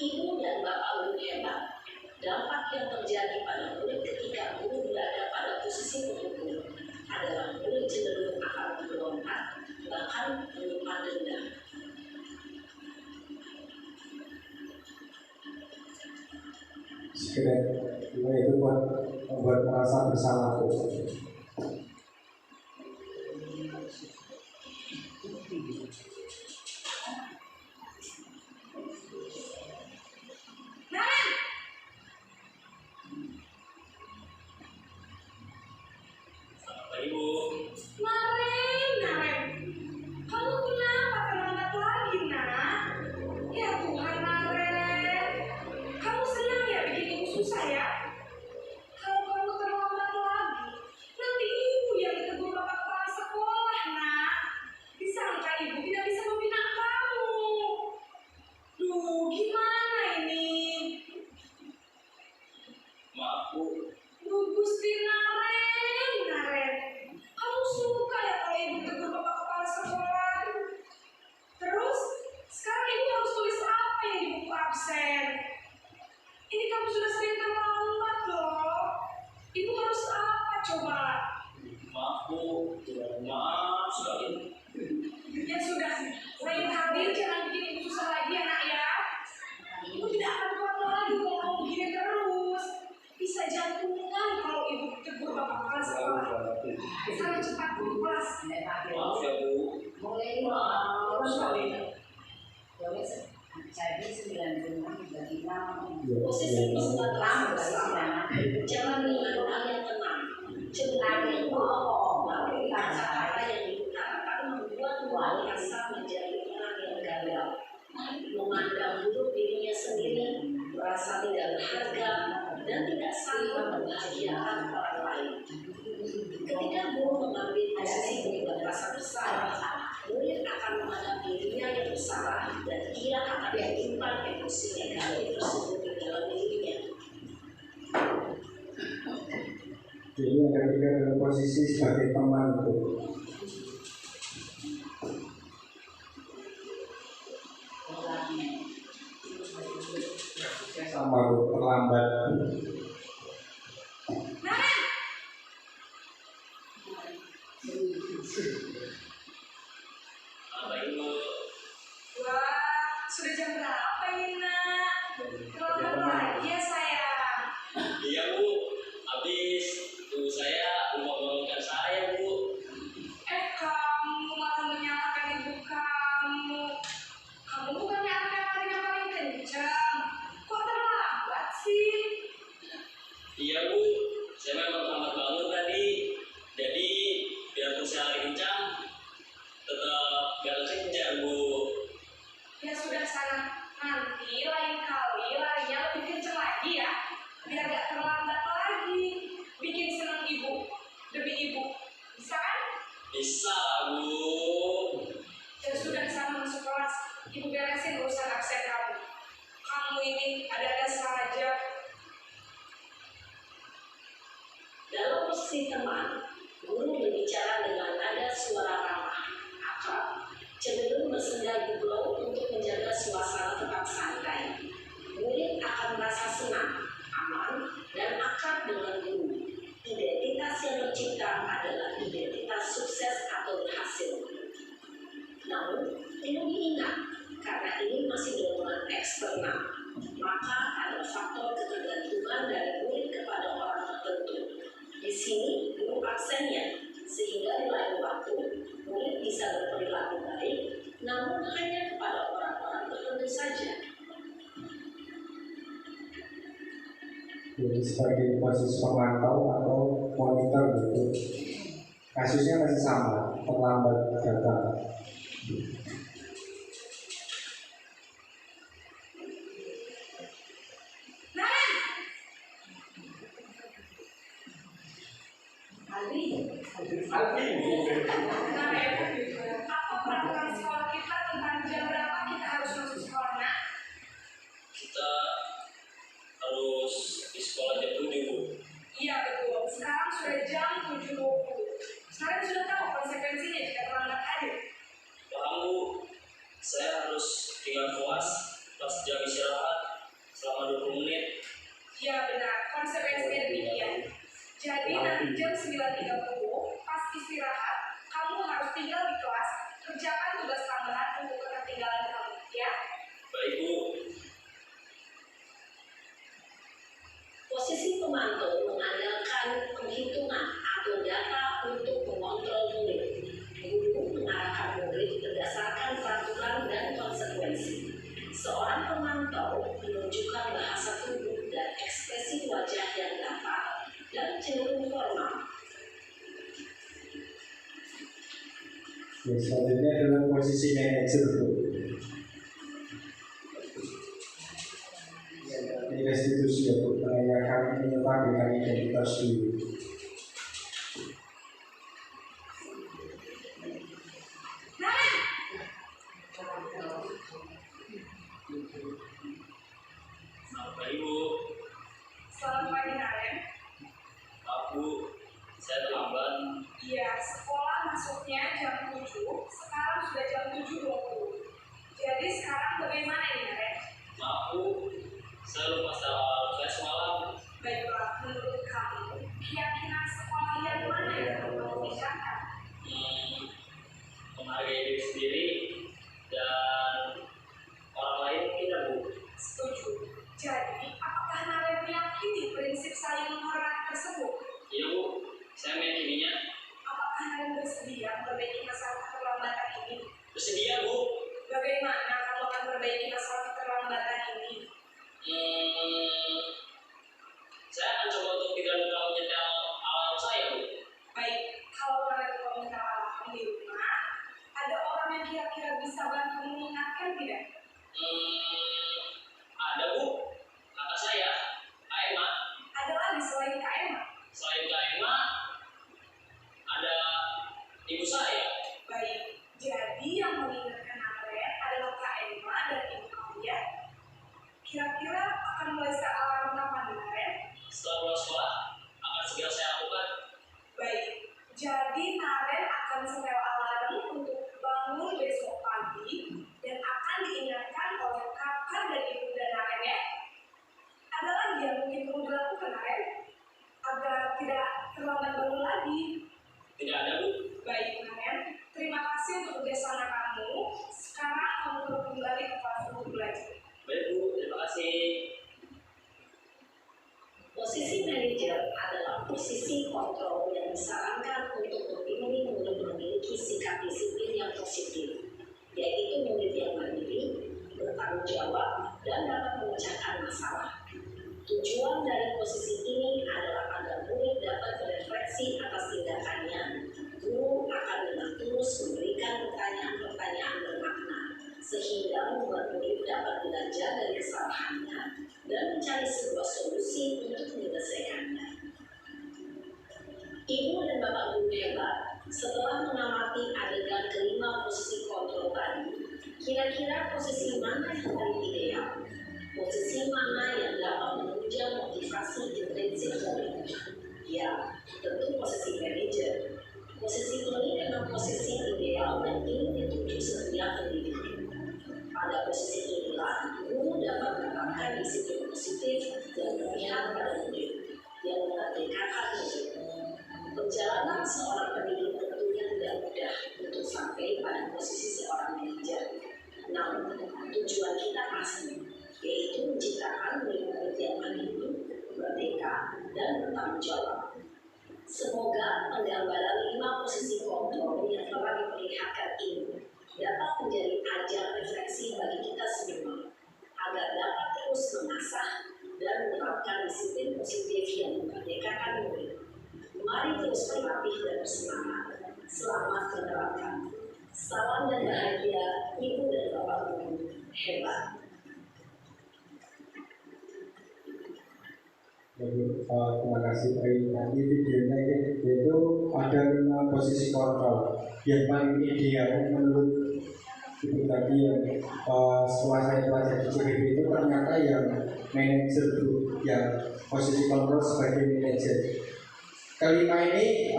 Ibu dan bapak guru hebat. Dampak yang terjadi pada murid ketika guru berada pada posisi penghukum adalah murid cenderung akan memberontak, bahkan menyimpan dendam. Sekedar itu membuat merasa bersalah tuh. Naren! Apa Ibu? Naren! Kamu kenapa terlambat lagi, nak? Ya Tuhan, Naren. Kamu senang ya bikin ibu susah ya? Kalau kamu terlambat lagi, nanti ibu yang ditegur bapak kepala sekolah, nak. Disangka ibu tidak bisa membina kamu. Duh, gimana ini? Maaf Bu, Duh, Gusti Naren. Kamu suka ya kalau ibu tegur bapak kepala sekolah? Terus, sekarang ibu harus tulis apa yang di buku absen? Ini kamu sudah sering terlambat loh. Ibu harus apa coba? maaf Bu, maaf sekali. Ya sudah, lain kali jangan bikin ibu susah lagi ya, nak ya. Ibu tidak akan kuat lagi kalau kamu begini terus. Bisa jantungan kalau ibu tegur bapak kepala sekolah. Sana cepat ke kelas. Maaf ya Bu. Maaf sekali. Posisi peserta bersama berbicara dengan nada yang tenang, cenderung melalui kata-kata yang diutarakan membuat wanita menjadi orang yang gagal, memandang buruk dirinya sendiri, merasa tidak berharga, dan tidak sanggup membahagiakan orang lain. Ketika guru mengambil posisi penyebab rasa bersalah, murid akan memandang dirinya yang bersalah dan ia akan menyimpan emosi negatif tersebut di dalam dirinya. Jadi yang ketiga dalam posisi sebagai teman itu. Sama Bu, terlambat. Naren! Apa Ibu? Wah, sudah jam berapa ini, nak? Terlambat lagi ya, sayang. Iya Bu, habis itu saya lupa bangunkan saya Bu. Kamu malah menyalahkan ibu kamu. Kamu bukannya anak yang paling kencang. Kok terlambat sih? Iya Bu, saya memang lambat bangun tadi. Jadi biarpun saya lagi kencang, tetap gak kencang Bu. Ya sudah sana. Nanti lain kali larinya lebih kencang lagi ya. Biar gak terlambat lagi. Bikin senang ibu. Bisa, Bu. Dan sudah sana masuk kelas, ibu beresin urusan absen kamu. Kamu ini ada-ada saja. Dalam posisi teman, guru berbicara dengan nada suara ramah, akrab, cenderung bersenda gurau untuk menjaga suasana tetap santai. Murid akan merasa senang, aman, dan akrab dengan guru. Identitas yang tercipta adalah identitas sukses atau berhasil. Namun, perlu diingat, karena ini masih dorongan eksternal, maka ada faktor ketergantungan dari murid kepada orang tertentu. Di sini, guru aksennya, sehingga di lain waktu, murid bisa berperilaku baik, namun hanya kepada orang-orang tertentu saja. Jadi sebagai posisi pemantau atau monitor gitu. Kasusnya masih sama, terlambat datang. Nah, apa peraturan sekolah kita tentang jam berapa kita harus masuk sekolah, nak? Kita harus di sekolah jam 7, Bu. Iya betul, sekarang sudah jam 7.20. Sekarang sudah tahu konsekuensinya jika terlambat hadir. Paham, Bu? Saya harus tinggal kelas pas jam istirahat selama 20 menit. Iya benar, konsekuensinya demikian. Jadi nanti jam 9.30 pas istirahat, kamu harus tinggal di kelas, kerjakan tugas tambahan untuk ketertinggalan kamu, ya? Baik, Bu. Posisi pemantau mengandalkan penghitungan atau data untuk mengontrol murid. Guru mengarahkan murid berdasarkan peraturan dan konsekuensi. Seorang pemantau menunjukkan bahasa tubuh dan ekspresi wajah yang datar dan cenderung formal. Ya, selanjutnya adalah posisi manajer. Restitusi atau menanyakan menyepakkan identitas diri. Selamat pagi, Bu. Selamat pagi, Naren. Maaf, Bu. Saya terlambat. Iya, sekolah masuknya jam 7, sekarang sudah jam 7.20. Jadi sekarang bagaimana ini, Naren? Maaf, Bu. Saya lupa saya semalam. Baiklah, menurut kamu, keyakinan sekolah yang mana yang perlu kamu bicarakan? Menghargai diri sendiri dan orang lain tidak, Bu. Setuju. Jadi, apakah Naren meyakini prinsip saling menghormati tersebut? Iya, Bu. Saya meyakininya. Apakah Naren bersedia memperbaiki masalah keterlambatan ini? Bersedia, Bu. Bagaimana kamu akan memperbaiki masalah keterlambatan ini? Saya akan coba untuk tidak lupa menyetel alarm saya, Bu. Baik, kalau Naren mau minta alarm di rumah, ada orang yang kira-kira bisa bantu mengingatkan tidak? Ada, Bu. Kakak saya, Kak Emma. Ada lagi selain Kak Emma? Selain Kak Emma, ada ibu saya. Baik, jadi yang mengingatkan Naren adalah Kak Emma dan Ibu Aulia. Kira-kira akan mulai alarm kapan, Naren? Setelah pulang sekolah, akan segera saya lakukan. Baik, jadi Naren akan setel alarm untuk bangun besok pagi dan akan diingatkan oleh kakak dan ibunda Naren, ya. Ada lagi yang mungkin perlu dilakukan, Naren, agar tidak terlambat bangun lagi. Tidak ada, Bu. Baik, Naren, terima kasih untuk kerjasama kamu. Sekarang kamu perlu kembali ke kelas untuk belajar. Baik, Bu. Terima kasih. Posisi manajer adalah posisi kontrol yang disarankan untuk membimbing murid memiliki sikap disiplin yang positif, yaitu murid yang mandiri, bertanggung jawab, dan dapat memecahkan masalah. Tujuan dari posisi ini adalah agar murid dapat berefleksi atas tindakannya. Guru akan dengan tulus memberikan pertanyaan-pertanyaan bermakna, sehingga membuat murid dapat belajar dari kesalahannya dan mencari sebuah solusi untuk menyelesaikannya. Ibu dan Bapak Guru hebat, setelah mengamati mengamati adegan kelima posisi kontrol tadi, kira-kira posisi mana yang paling ideal? Posisi mana yang dapat menunjang motivasi intrinsik dari? Ya, tentu posisi manajer. Posisi ini memang posisi ideal dan ingin dituju setiap pendidik. Pada posisi inilah, guru dapat menetapkan disiplin positif dan berpihak pada murid yang memerdekakan murid. Perjalanan seorang pendidik tentunya tidak mudah untuk sampai pada posisi seorang manajer. Namun, tujuan kita pasti, yaitu menciptakan murid-murid yang mandiri, merdeka, dan bertanggung jawab. Semoga penggambaran 5 posisi kontrol yang telah diperlihatkan ini dapat menjadi ajar refleksi bagi kita semua, agar dapat terus mengasah dan menerapkan disiplin positif yang memerdekakan murid. Mari terus berlatih dan bersemangat. Selamat menerapkan. Salam dan bahagia, Ibu dan Bapak Guru. Hebat. Terima kasih Pak Ibu. Nanti videonya itu ada 5 posisi kontrol yang paling ideal menurut Ibu tadi yang setelah saya pelajari di CPB itu ternyata yang manajer itu yang posisi kontrol sebagai manajer. Kelima ini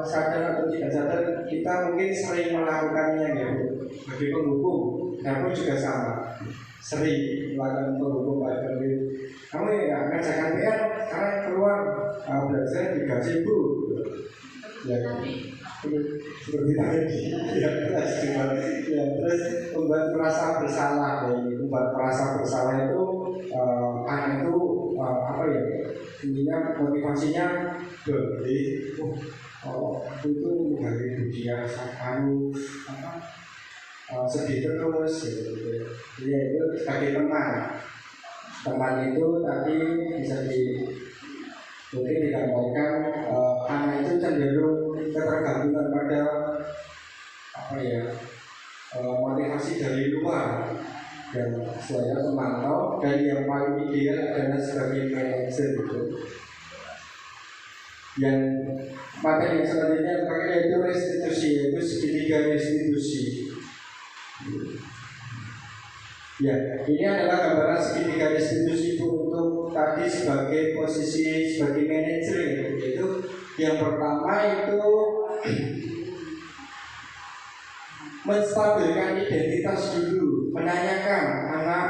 sadar atau tidak sadar kita mungkin sering melakukannya ya Bu. Bagi penghubung, saya pun juga sama, sering melakukan penghubung pada murid. Kamu ya ngerjakan PR karena keluar belajar digaji Bu. Ya, seperti tadi ya, terus membuat merasa bersalah ya, membuat merasa bersalah itu anak itu apa ya, intinya motivasinya berarti itu dari dunia anu sedih terus gitu. Ya itu sebagai teman itu tadi bisa mungkin digambarkan anak itu cenderung ketergantungan pada apa ya, motivasi dari luar, dan saya memantau dan yang paling ideal adalah sebagai manajer itu. Yang materi yang selanjutnya pakai yaitu restitusi, yaitu segitiga restitusi. Ya, ini adalah gambaran segitiga restitusi itu untuk tadi sebagai posisi sebagai manajer, yaitu yang pertama itu menstabilkan identitas dulu, menanyakan anak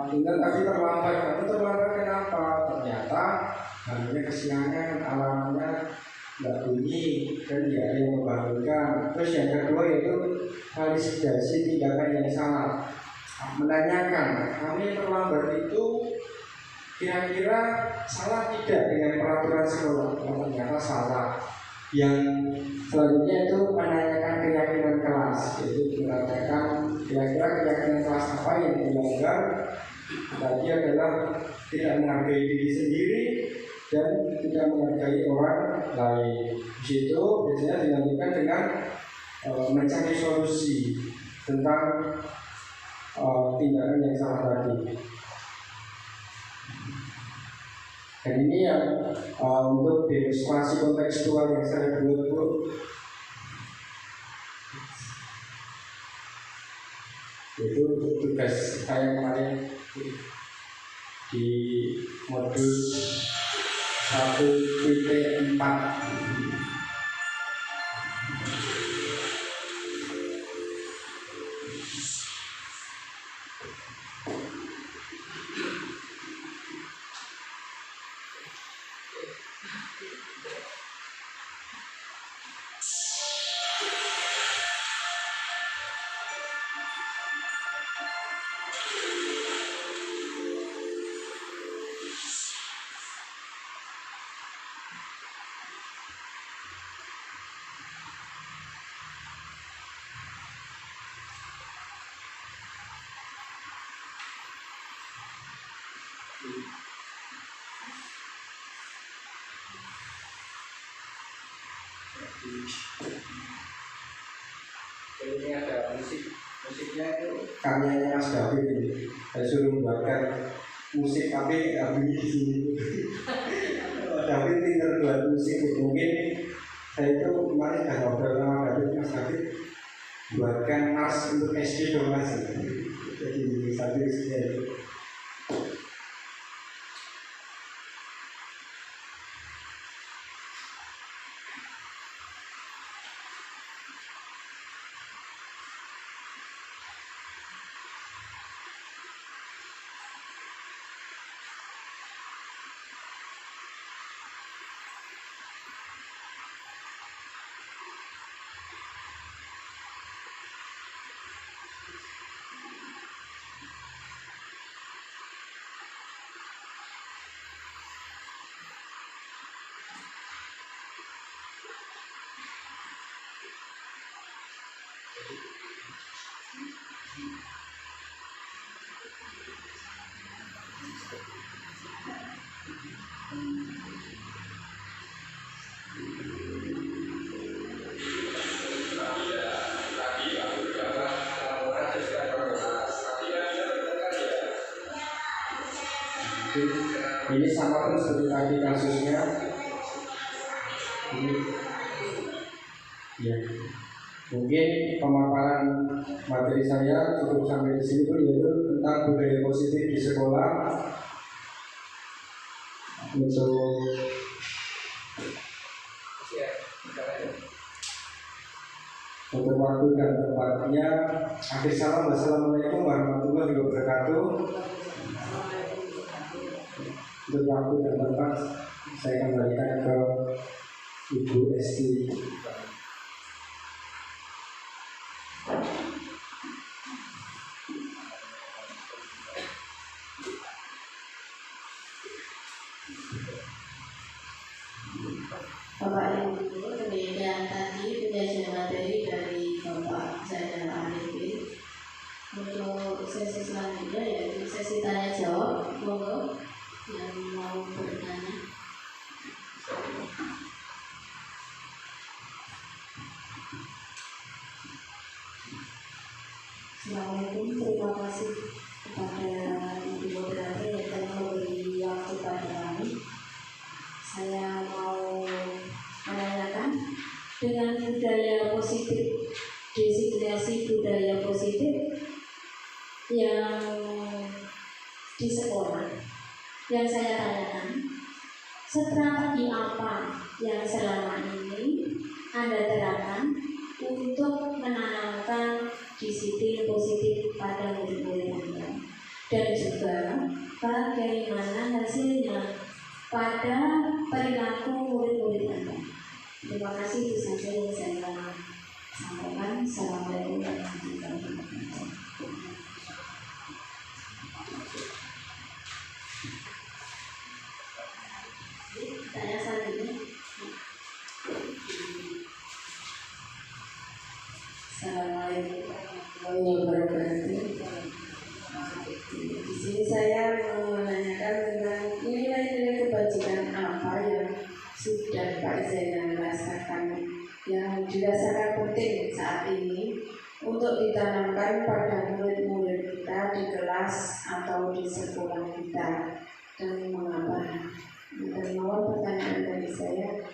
ingat tadi terlambat, kamu terlambat kenapa? Ternyata namanya kesiangan, alamnya nggak bunyi dan dia ada yang membangunkan. Terus yang kedua itu validasi tindakan yang salah, menanyakan kami terlambat itu kira-kira salah tidak dengan peraturan sekolah? Oh, ternyata salah. Yang selanjutnya itu menanyakan keyakinan kelas, yaitu menanyakan kira-kira keyakinan kelas apa yang dilanggar. Tadi adalah tidak menghargai diri sendiri dan tidak menghargai orang lain. Di situ biasanya dilanjutkan dengan mencari solusi tentang tindakan yang salah tadi. Dan ini yang untuk demonstrasi kontekstual yang saya buat Bu, itu tugas saya kemarin di modul 1.4. Ini ada musiknya itu karyanya Mas David ini. Saya suruh buatkan musik tapi nggak bunyi di sini. David pinter buat musik. Mungkin saya itu kemarin sudah ngobrol sama David, Mas David buatkan NAS untuk SD donasi. Jadi satu SD. Ini sama pun seperti tadi kasusnya. Ini, ya. Mungkin pemaparan materi saya cukup sampai di sini, yaitu tentang budaya positif di sekolah. Untuk waktu dan tempatnya, akhir salam. Wassalamualaikum warahmatullahi wabarakatuh. Untuk waktu dan tempat saya kembalikan ke Ibu Esti. Bapak Ibu, demikian tadi penjelasan materi dari Bapak Zainal Arifin. Untuk sesi selanjutnya yaitu sesi tanya jawab. Monggo yang mau bertanya. Assalamualaikum, terima kasih kepada Ibu Moderator yang telah memberi waktu pada kami. Saya mau menanyakan dengan budaya positif, designasi budaya positif yang di sekolah, yang saya tanyakan, strategi apa yang selama ini Anda terapkan untuk menanamkan disiplin positif pada murid-murid Anda, dan juga bagaimana hasilnya pada perilaku murid-murid Anda. Terima kasih, itu saja yang saya sampaikan. Assalamualaikum warahmatullahi wabarakatuh. Tanya selanjutnya. Assalamualaikum warahmatullahi wabarakatuh. Di sini saya mau menanyakan tentang nilai-nilai kebajikan apa yang sudah Pak Zainal rasakan yang dirasakan penting saat ini untuk ditanamkan pada murid-murid kita di kelas atau di sekolah kita, dan mengapa? Dan mohon pertanyaan dari saya.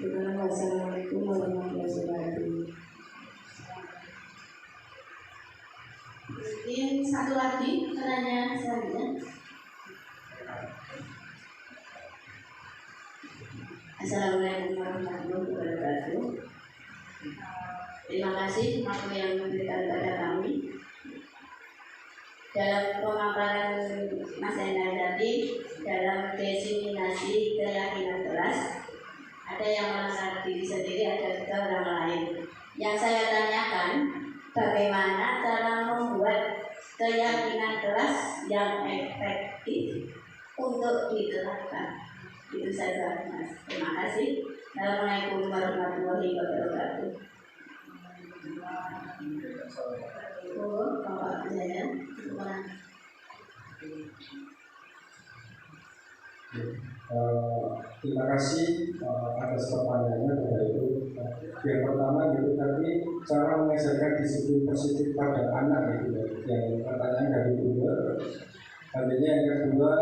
Wassalamualaikum warahmatullahi wabarakatuh. Mungkin satu lagi pertanyaan selanjutnya. Assalamualaikum warahmatullahi wabarakatuh. Terima kasih waktu yang diberikan kepada kami. Dalam pemaparan Mas Zainal tadi, dalam desiminasi keyakinan kelas, ada yang merasa diri sendiri, ada juga orang lain. Yang saya tanyakan, bagaimana cara membuat keyakinan kelas yang efektif untuk diterapkan. Itu saja, Mas. Terima kasih. Assalamualaikum warahmatullahi wabarakatuh. Oh, Bapak saya. Terima kasih atas pertanyaannya Bapak Ibu. Yang pertama itu tadi cara mengajarkan disiplin positif pada anak itu, yang pertanyaan dari Ibu. Artinya yang kedua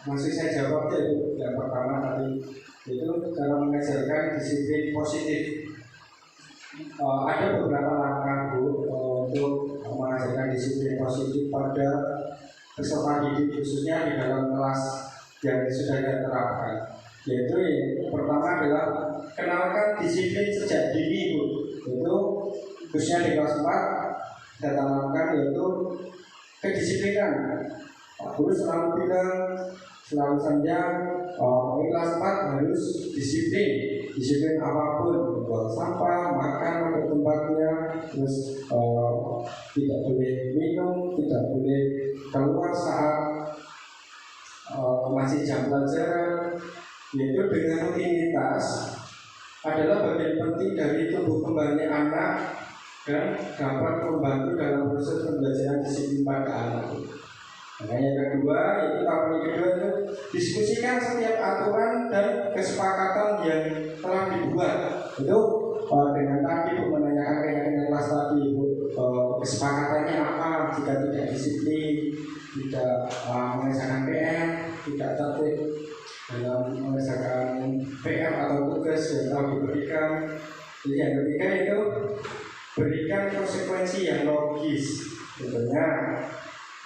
masih saya jawab itu. Yang pertama tadi itu cara mengajarkan disiplin positif ada beberapa langkah Bu untuk mengajarkan disiplin positif pada peserta didik khususnya di dalam kelas yang sudah kita terapkan. Yaitu yang pertama adalah kenalkan disiplin sejak dini Bu. Itu khususnya di kelas 4 saya tanamkan yaitu kedisiplinan. Pak Guru selalu bilang selalu saja kelas 4 harus disiplin apapun, buang sampah, makan pada tempatnya, terus tidak boleh minum, tidak boleh keluar saat masih jam pelajaran. Yaitu dengan rutinitas adalah bagian penting dari tumbuh kembangnya anak dan dapat membantu dalam proses pembelajaran disiplin pada anak. Nah, yang kedua, yaitu tahap kedua itu diskusikan setiap aturan dan kesepakatan yang telah dibuat. Itu dengan tadi Bu menanyakan keyakinan kelas tadi Bu, kesepakatannya apa jika tidak disiplin, tidak mengerjakan PR, tidak tertib dalam mengerjakan PR atau tugas yang telah diberikan. Jadi yang ketiga itu berikan konsekuensi yang logis. Tentunya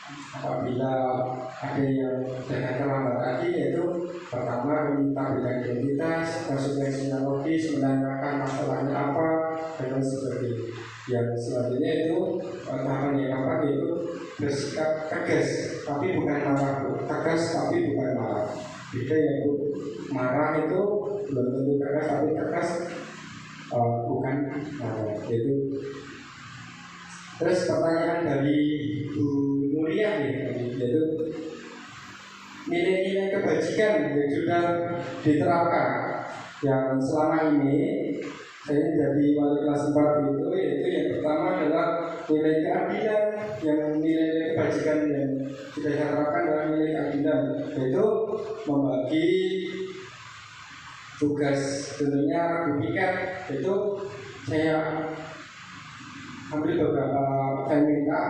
apabila ada yang dengan terlambat tadi yaitu pertama meminta bidang identitas, konsekuensinya logis, menanyakan masalahnya apa dan lain sebagainya. Yang selanjutnya itu tahapan yang keempat yaitu bersikap tegas tapi bukan marah, tegas tapi bukan marah. Beda yaitu marah itu belum tentu tegas, tapi tegas bukan marah. Yaitu terus pertanyaan dari Bu Nuria yaitu nilai-nilai kebajikan yang sudah diterapkan yang selama ini saya jadi wali kelas 4 itu yaitu yang pertama adalah nilai keadilan, yang nilai kebajikan yang sudah diterapkan adalah nilai keadilan, yaitu membagi tugas tentunya rubikan. Itu saya ambil beberapa minta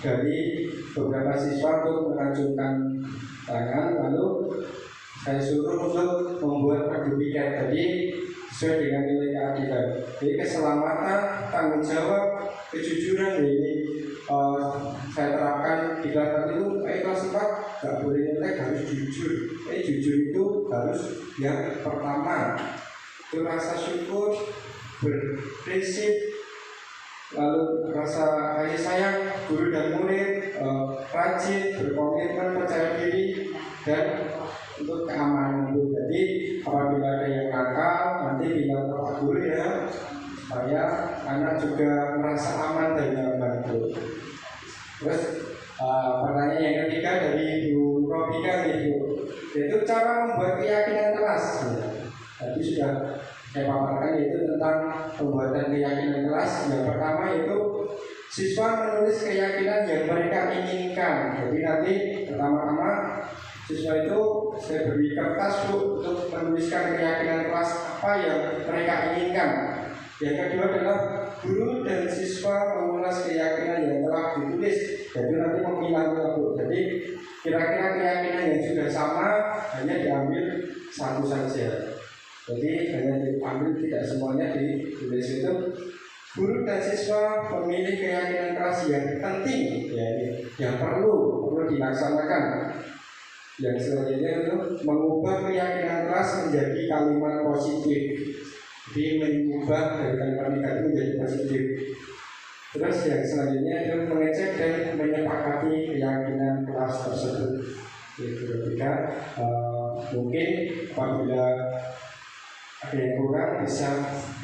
dari beberapa siswa untuk mengacungkan tangan, lalu saya suruh untuk membuat rubikan tadi sesuai dengan nilai keadilan. Jadi keselamatan, tanggung jawab, kejujuran ini saya terapkan di kelas itu. Kelas 4 nggak boleh nyontek, harus jujur. Jujur itu harus yang pertama. Itu rasa syukur, berprinsip, lalu rasa kasih sayang guru dan murid, rajin, berkomitmen, percaya diri, dan untuk keamanan itu. Jadi apabila ada yang nakal nanti bilang ke Pak Guru ya, supaya anak juga merasa aman dan nyaman itu. Terus pertanyaan yang ketiga dari Bu Robika yaitu cara membuat keyakinan kelas. Tadi sudah saya paparkan yaitu tentang pembuatan keyakinan kelas. Yang pertama yaitu siswa menulis keyakinan yang mereka inginkan. Jadi nanti pertama-tama siswa itu saya beri kertas Bu untuk menuliskan keyakinan kelas apa yang mereka inginkan. Yang kedua adalah guru dan siswa mengulas keyakinan yang telah ditulis. Jadi nanti memilah Bu. Jadi kira-kira keyakinan yang sudah sama hanya diambil satu saja. Jadi hanya diambil, tidak semuanya ditulis. Itu guru dan siswa memilih keyakinan kelas yang penting, ya, yang perlu dilaksanakan. Yang selanjutnya itu mengubah keyakinan kelas menjadi kalimat positif. Jadi mengubah dari kalimat negatif menjadi positif. Terus yang selanjutnya itu mengecek dan menyepakati keyakinan kelas tersebut. Itu ketika mungkin apabila ada yang kurang bisa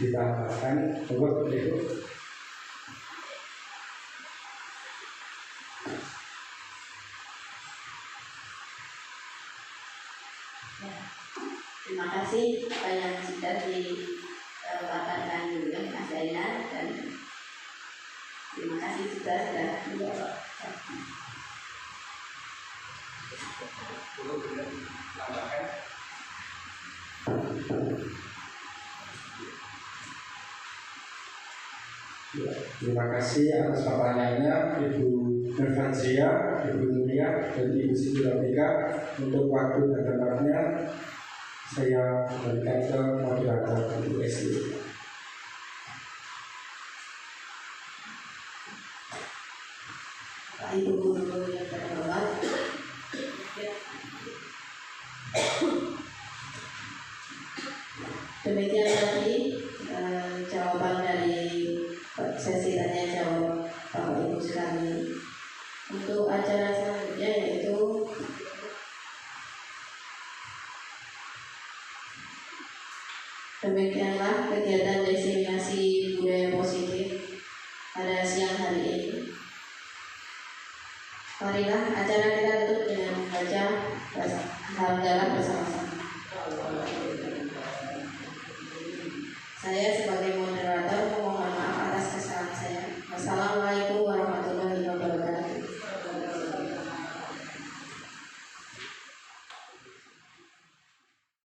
ditambahkan untuk itu. Terima kasih apa yang sudah dipaparkan juga Mas Zainal, dan terima kasih juga sudah menjawab. Terima kasih atas pertanyaannya Ibu Nurfanzia, Ibu Nuria, dan Ibu Siti Robika. Untuk waktu dan tempatnya saya berikan ke moderator Ibu Esti. Pak Ibu Guru yang terhormat, demikian tadi jawaban dari sesi tanya jawab Bapak Ibu sekalian. Untuk acara selanjutnya yaitu demikianlah kegiatan diseminasi budaya positif pada siang hari ini. Marilah acara kita tutup dengan membaca Alhamdulillah bersama-sama. Saya sebagai